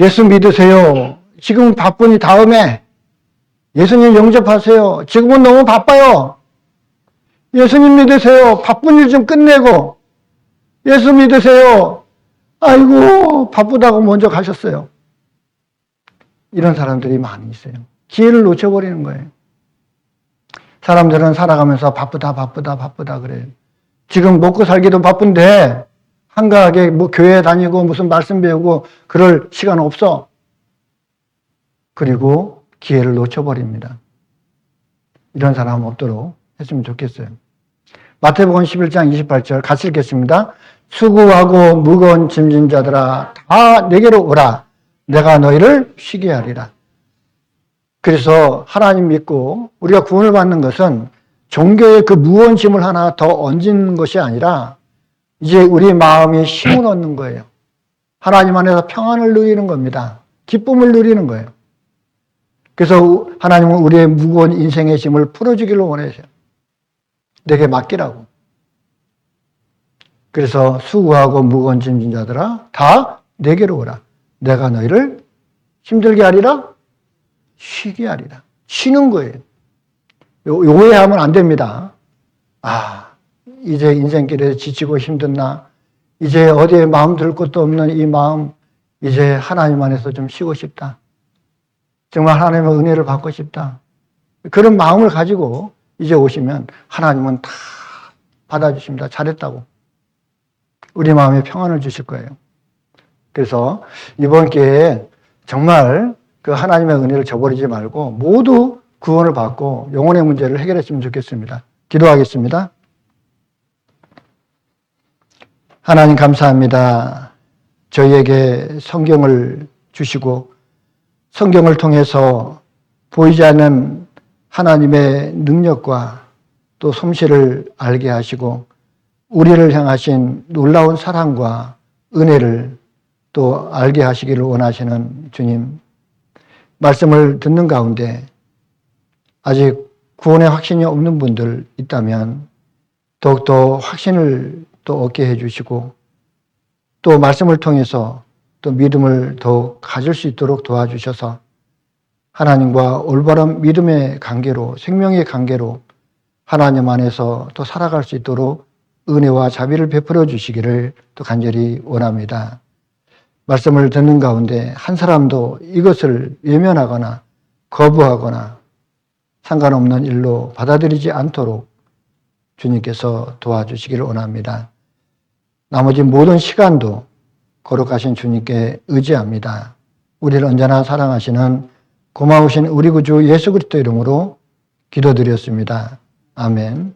[SPEAKER 1] 예수 믿으세요. 지금 바쁘니 다음에. 예수님 영접하세요. 지금은 너무 바빠요. 예수님 믿으세요. 바쁜 일 좀 끝내고. 예수 믿으세요. 아이고, 바쁘다고 먼저 가셨어요. 이런 사람들이 많이 있어요. 기회를 놓쳐버리는 거예요. 사람들은 살아가면서 바쁘다 그래요. 지금 먹고 살기도 바쁜데 한가하게 뭐 교회 다니고 무슨 말씀 배우고 그럴 시간 없어. 그리고 기회를 놓쳐버립니다. 이런 사람 없도록 했으면 좋겠어요. 마태복음 11장 28절 같이 읽겠습니다. 수고하고 무거운 짐진 자들아 다 내게로 오라. 내가 너희를 쉬게 하리라. 그래서 하나님 믿고 우리가 구원을 받는 것은 종교의 그 무거운 짐을 하나 더 얹는 것이 아니라 이제 우리 마음이 힘을 얻는 거예요. 하나님 안에서 평안을 누리는 겁니다. 기쁨을 누리는 거예요. 그래서 하나님은 우리의 무거운 인생의 짐을 풀어주기를 원하세요. 내게 맡기라고. 그래서 수고하고 무거운 짐진 자들아 다 내게로 오라. 내가 너희를 힘들게 하리라? 쉬게 하리라. 쉬는 거예요. 오해하면 안 됩니다. 이제 인생길에 지치고 힘든 나, 이제 어디에 마음 들 곳도 없는 이 마음, 이제 하나님 안에서 좀 쉬고 싶다. 정말 하나님의 은혜를 받고 싶다. 그런 마음을 가지고 이제 오시면 하나님은 다 받아주십니다. 잘했다고. 우리 마음에 평안을 주실 거예요. 그래서 이번 기회에 정말 그 하나님의 은혜를 저버리지 말고 모두 구원을 받고 영혼의 문제를 해결했으면 좋겠습니다. 기도하겠습니다. 하나님 감사합니다. 저희에게 성경을 주시고 성경을 통해서 보이지 않는 하나님의 능력과 또 솜씨를 알게 하시고 우리를 향하신 놀라운 사랑과 은혜를 또 알게 하시기를 원하시는 주님, 말씀을 듣는 가운데 아직 구원의 확신이 없는 분들 있다면 더욱더 확신을 또 얻게 해주시고 또 말씀을 통해서 또 믿음을 더욱 가질 수 있도록 도와주셔서 하나님과 올바른 믿음의 관계로, 생명의 관계로 하나님 안에서 또 살아갈 수 있도록 은혜와 자비를 베풀어 주시기를 또 간절히 원합니다. 말씀을 듣는 가운데 한 사람도 이것을 외면하거나 거부하거나 상관없는 일로 받아들이지 않도록 주님께서 도와주시기를 원합니다. 나머지 모든 시간도 거룩하신 주님께 의지합니다. 우리를 언제나 사랑하시는 고마우신 우리 구주 예수 그리스도 이름으로 기도드렸습니다. 아멘.